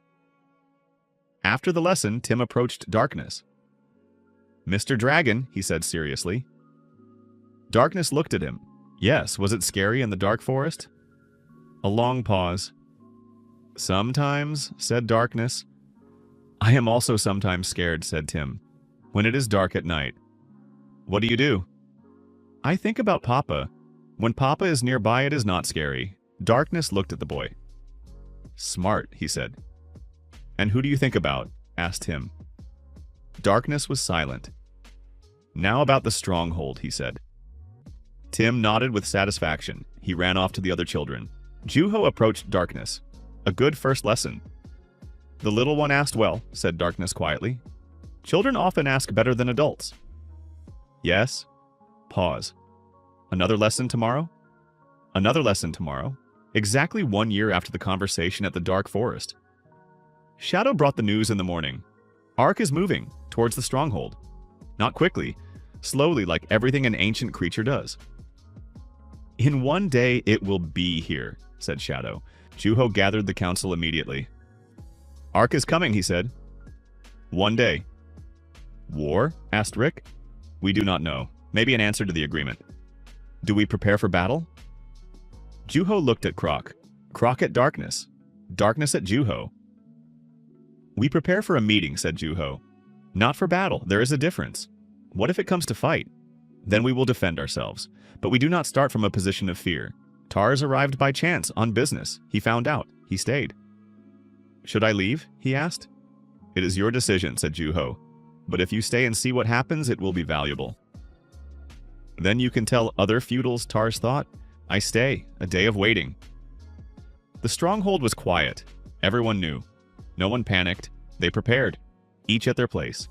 After the lesson, Tim approached Darkness. Mr. Dragon, he said seriously. Darkness looked at him. Yes, was it scary in the dark forest? A long pause. Sometimes, said Darkness. I am also sometimes scared, said Tim, when it is dark at night. What do you do? I think about Papa. When Papa is nearby, it is not scary. Darkness looked at the boy. Smart, he said. And who do you think about? Asked Tim. Darkness was silent. Now about the stronghold, he said. Tim nodded with satisfaction. He ran off to the other children. Juho approached Darkness. A good first lesson. The little one asked well, said Darkness quietly. Children often ask better than adults. Yes. Pause. Another lesson tomorrow? Another lesson tomorrow. Exactly 1 year after the conversation at the dark forest. Shadow brought the news in the morning. Ark is moving towards the stronghold. Not quickly, slowly like everything an ancient creature does. In 1 day it will be here, said Shadow. Juho gathered the council immediately. Ark is coming, he said. 1 day. War? Asked Rick. We do not know. Maybe an answer to the agreement. Do we prepare for battle? Juho looked at Croc. Croc at Darkness. Darkness at Juho. We prepare for a meeting, said Juho. Not for battle. There is a difference. What if it comes to fight? Then we will defend ourselves. But we do not start from a position of fear. Tars arrived by chance, on business. He found out. He stayed. Should I leave? He asked. It is your decision, said Juho. But if you stay and see what happens, it will be valuable. Then you can tell other feudals, Tars thought. I stay. A day of waiting. The stronghold was quiet. Everyone knew. No one panicked. They prepared. Each at their place.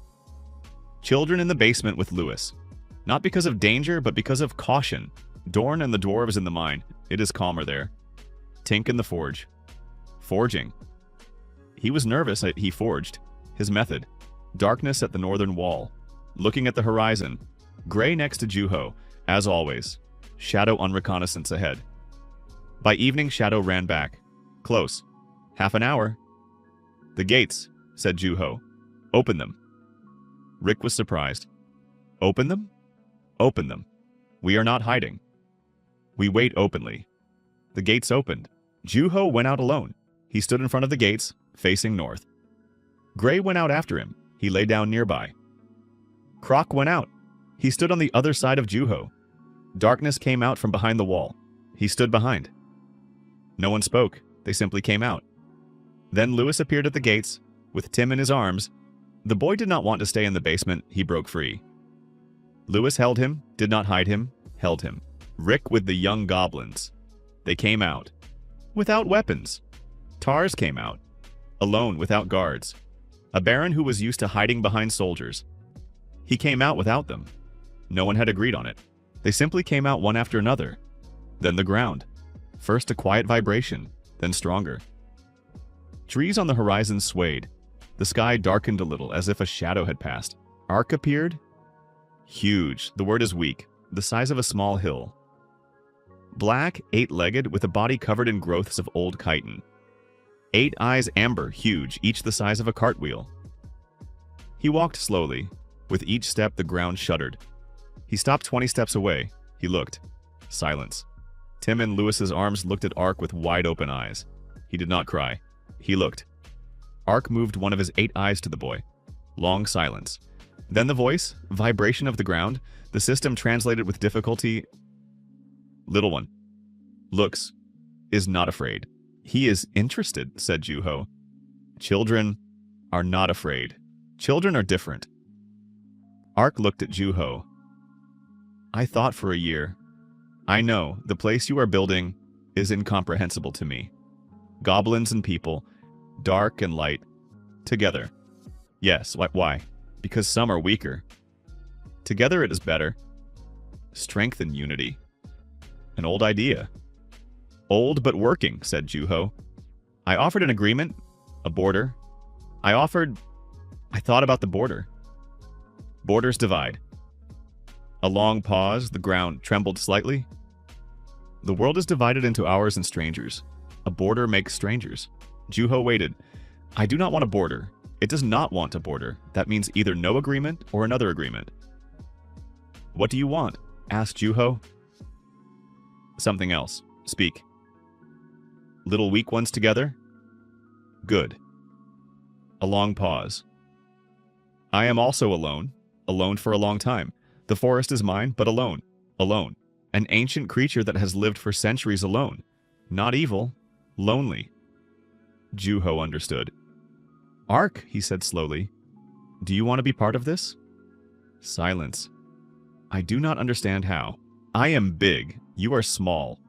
Children in the basement with Lewis. Not because of danger, but because of caution. Dorn and the dwarves in the mine. It is calmer there. Tink in the forge. Forging. He was nervous. He forged. His method. Darkness at the northern wall. Looking at the horizon. Gray next to Juho, as always. Shadow on reconnaissance ahead. By evening, Shadow ran back. Close. Half an hour. The gates, said Juho. Open them. Rick was surprised. Open them? Open them. We are not hiding. We wait openly. The gates opened. Juho went out alone. He stood in front of the gates, facing north. Gray went out after him. He lay down nearby. Croc went out. He stood on the other side of Juho. Darkness came out from behind the wall. He stood behind. No one spoke. They simply came out. Then Lewis appeared at the gates, with Tim in his arms. The boy did not want to stay in the basement. He broke free. Lewis held him, did not hide him, held him. Rick with the young goblins. They came out. Without weapons. Tars came out. Alone, without guards. A baron who was used to hiding behind soldiers. He came out without them. No one had agreed on it. They simply came out one after another. Then the ground. First a quiet vibration, then stronger. Trees on the horizon swayed. The sky darkened a little, as if a shadow had passed. Ark appeared. Huge. The word is weak. The size of a small hill. Black, eight-legged, with a body covered in growths of old chitin. 8 eyes amber, huge, each the size of a cartwheel. He walked slowly. With each step, the ground shuddered. He stopped 20 steps away. He looked. Silence. Tim and Lewis's arms looked at Ark with wide-open eyes. He did not cry. He looked. Ark moved one of his 8 eyes to the boy. Long silence. Then the voice, vibration of the ground. The system translated with difficulty. Little one. Looks. Is not afraid. He is interested, said Juho. Children are not afraid. Children are different. Ark looked at Juho. I thought for a year. I know, the place you are building is incomprehensible to me. Goblins and people, dark and light, together. Yes, why? Because some are weaker. Together it is better. Strength and unity. An old idea. Old but working, said Juho. I offered an agreement, a border. I thought about the border. Borders divide. A long pause, the ground trembled slightly. The world is divided into ours and strangers. A border makes strangers. Juho waited. I do not want a border. It does not want a border. That means either no agreement or another agreement. What do you want? Asked Juho. Something else. Speak. Little weak ones together? Good. A long pause. I am also alone. Alone for a long time. The forest is mine, but alone. Alone. An ancient creature that has lived for centuries alone. Not evil. Lonely. Juho understood. Ark, he said slowly. Do you want to be part of this? Silence. I do not understand how. I am big. You are small.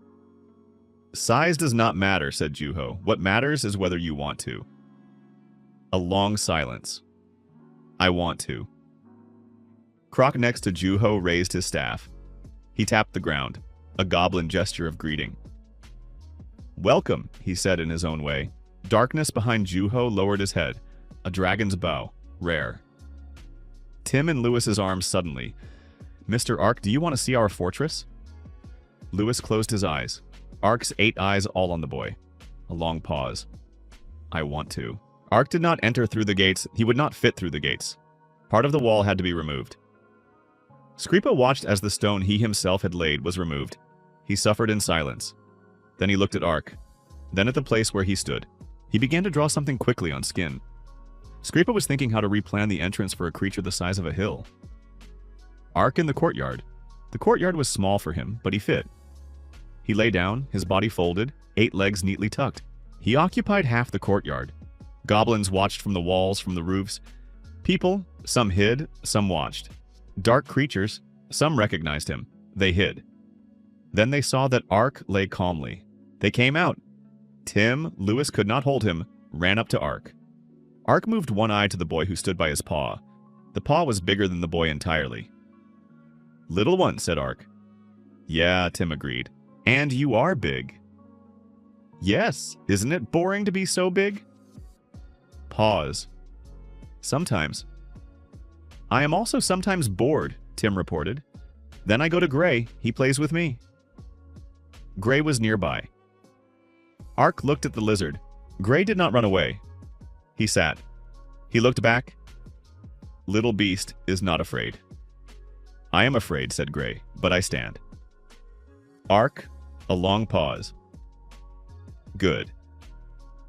Size does not matter, said Juho. What matters is whether you want to. A long silence. I want to. Croc next to Juho raised his staff. He tapped the ground, a goblin gesture of greeting. Welcome, he said in his own way. Darkness behind Juho lowered his head. A dragon's bow. Rare. Tim and Lewis's arms suddenly. Mr. Ark, do you want to see our fortress? Lewis closed his eyes. Ark's 8 eyes all on the boy. A long pause. I want to. Ark did not enter through the gates. He would not fit through the gates. Part of the wall had to be removed. Skripa watched as the stone he himself had laid was removed. He suffered in silence. Then he looked at Ark. Then at the place where he stood. He began to draw something quickly on skin. Skripa was thinking how to replan the entrance for a creature the size of a hill. Ark in the courtyard. The courtyard was small for him, but he fit. He lay down, his body folded, 8 legs neatly tucked. He occupied half the courtyard. Goblins watched from the walls, from the roofs. People, some hid, some watched. Dark creatures, some recognized him. They hid. Then they saw that Ark lay calmly. They came out. Tim, Lewis could not hold him, ran up to Ark. Ark moved one eye to the boy who stood by his paw. The paw was bigger than the boy entirely. "Little one," said Ark. "Yeah," Tim agreed. "And you are big." "Yes, isn't it boring to be so big?" Pause. "Sometimes." "I am also sometimes bored," Tim reported. "Then I go to Gray. He plays with me." Gray was nearby. Ark looked at the lizard. Gray did not run away. He sat. He looked back. "Little beast is not afraid." "I am afraid," said Gray, "but I stand." Ark, a long pause. "Good."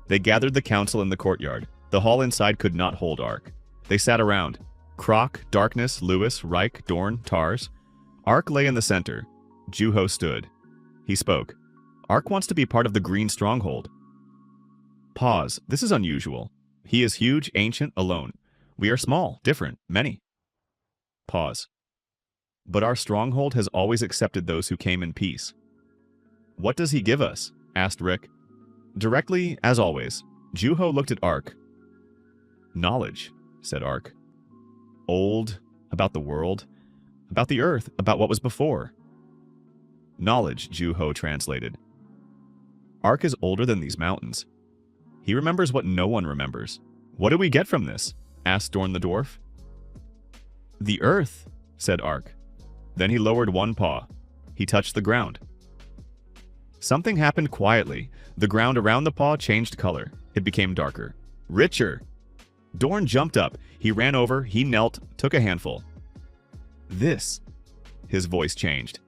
They gathered the council in the courtyard. The hall inside could not hold Ark. They sat around. Croc, Darkness, Lewis, Reich, Dorn, Tars. Ark lay in the center. Juho stood. He spoke. "Ark wants to be part of the Green Stronghold." Pause. "This is unusual. He is huge, ancient, alone. We are small, different, many." Pause. "But our stronghold has always accepted those who came in peace." "What does he give us?" asked Rick. Directly, as always, Juho looked at Ark. "Knowledge," said Ark. "Old, about the world, about the earth, about what was before." "Knowledge," Juho translated. "Ark is older than these mountains. He remembers what no one remembers." "What do we get from this?" asked Dorn the dwarf. "The earth," said Ark. Then he lowered one paw. He touched the ground. Something happened quietly. The ground around the paw changed color. It became darker. Richer. Dorn jumped up. He ran over. He knelt, took a handful. "This." His voice changed.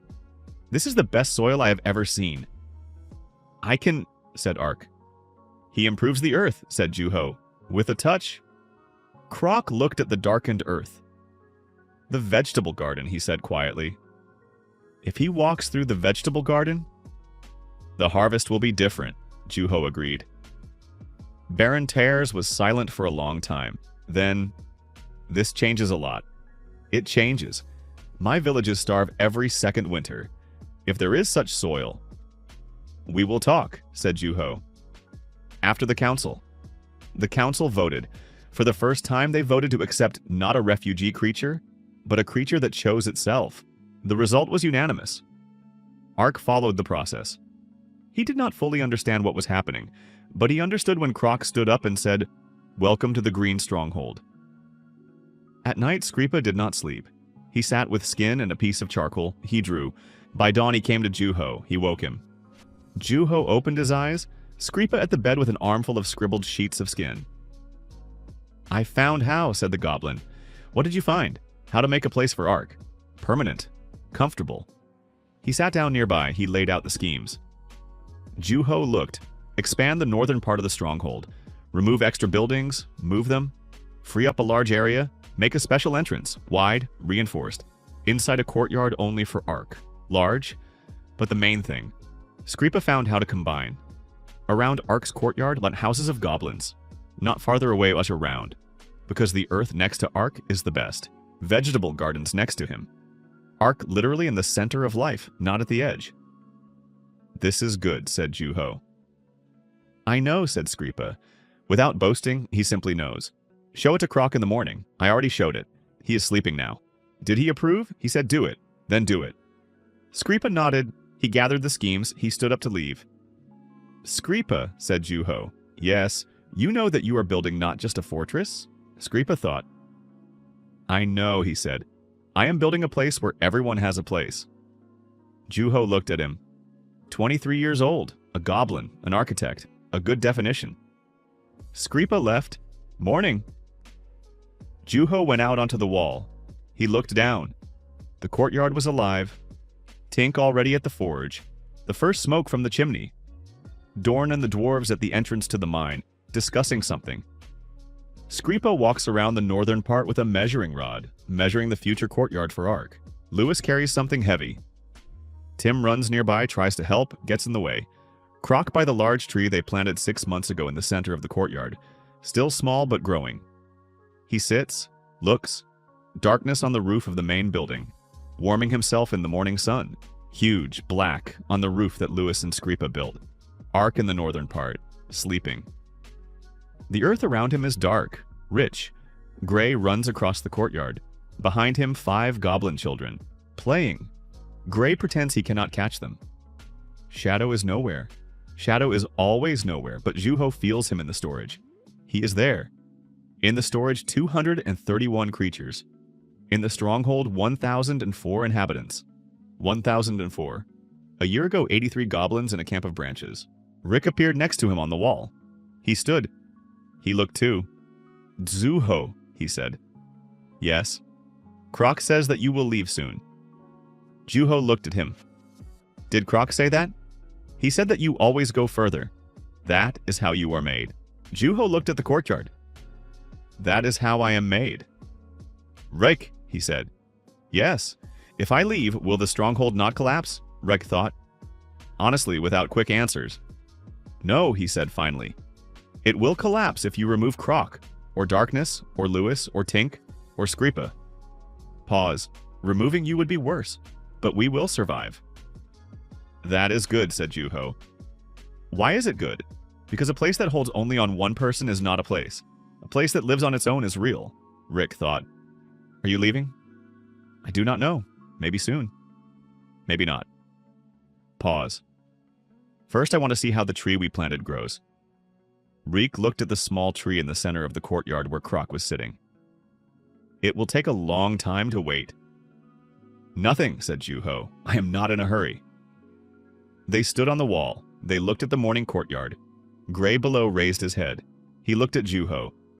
"This is the best soil I have ever seen." "I can," said Ark. "He improves the earth," said Juho. "With a touch." Croc looked at the darkened earth. "The vegetable garden," he said quietly. "If he walks through the vegetable garden, the harvest will be different," Juho agreed. Baron Tears was silent for a long time. Then, "This changes a lot." "It changes. My villages starve every second winter. If there is such soil." "We will talk," said Juho. After the council. The council voted. For the first time, they voted to accept not a refugee creature, but a creature that chose itself. The result was unanimous. Ark followed the process. He did not fully understand what was happening, but he understood when Croc stood up and said, "Welcome to the Green Stronghold." At night, Skripa did not sleep. He sat with skin and a piece of charcoal. He drew. By dawn, he came to Juho. He woke him. Juho opened his eyes. Skripa at the bed with an armful of scribbled sheets of skin. "I found how," said the goblin. "What did you find?" "How to make a place for Ark. Permanent. Comfortable." He sat down nearby. He laid out the schemes. Juho looked. "Expand the northern part of the stronghold. Remove extra buildings. Move them. Free up a large area. Make a special entrance. Wide. Reinforced. Inside a courtyard only for Ark. Large. But the main thing. Skripa found how to combine. Around Ark's courtyard, let houses of goblins. Not farther away as around. Because the earth next to Ark is the best. Vegetable gardens next to him. Ark literally in the center of life, not at the edge." "This is good," said Juho. "I know," said Skripa. Without boasting, he simply knows. "Show it to Croc in the morning. I already showed it. He is sleeping now." "Did he approve?" He said, "Do it. Then do it." Skripa nodded. He gathered the schemes. He stood up to leave. "Skripa," said Juho. "Yes, you know that you are building not just a fortress?" Skripa thought. "I know," he said. "I am building a place where everyone has a place." Juho looked at him. 23 years old, a goblin, an architect, a good definition. Skripa left. "Morning." Juho went out onto the wall. He looked down. The courtyard was alive. Tink already at the forge. The first smoke from the chimney. Dorn and the dwarves at the entrance to the mine, discussing something. Skripa walks around the northern part with a measuring rod, measuring the future courtyard for Ark. Lewis carries something heavy. Tim runs nearby, tries to help, gets in the way. Croc by the large tree they planted 6 months ago in the center of the courtyard, still small but growing. He sits, looks. Darkness on the roof of the main building, warming himself in the morning sun. Huge, black, on the roof that Lewis and Skripa built. Ark in the northern part, sleeping. The earth around him is dark, rich. Gray runs across the courtyard. Behind him, 5 goblin children, playing. Gray pretends he cannot catch them. Shadow is nowhere. Shadow is always nowhere, but Juho feels him in the storage. He is there. In the storage, 231 creatures. In the stronghold, 1,004 inhabitants. 1,004. A year ago, 83 goblins in a camp of branches. Rick appeared next to him on the wall. He stood. He looked too. Zuho, he said. Yes. Croc says that you will leave soon. Juho looked at him. Did Croc say that? He said that you always go further. That is how you are made. Juho looked at the courtyard. That is how I am made. Rick, he said. Yes. If I leave, will the stronghold not collapse? Rick thought. Honestly, without quick answers. No, he said finally. It will collapse if you remove Croc, or Darkness, or Lewis, or Tink, or Skripa. Pause. Removing you would be worse, but we will survive. That is good, said Juho. Why is it good? Because a place that holds only on one person is not a place. A place that lives on its own is real, Rick thought. Are you leaving? I do not know. Maybe soon. Maybe not. Pause. First, I want to see how the tree we planted grows. Rick looked at the small tree in the center of the courtyard where Croc was sitting. It will take a long time to wait. Nothing, said Juho. I am not in a hurry. They stood on the wall. They looked at the morning courtyard. Gray below raised his head. He looked at Juho.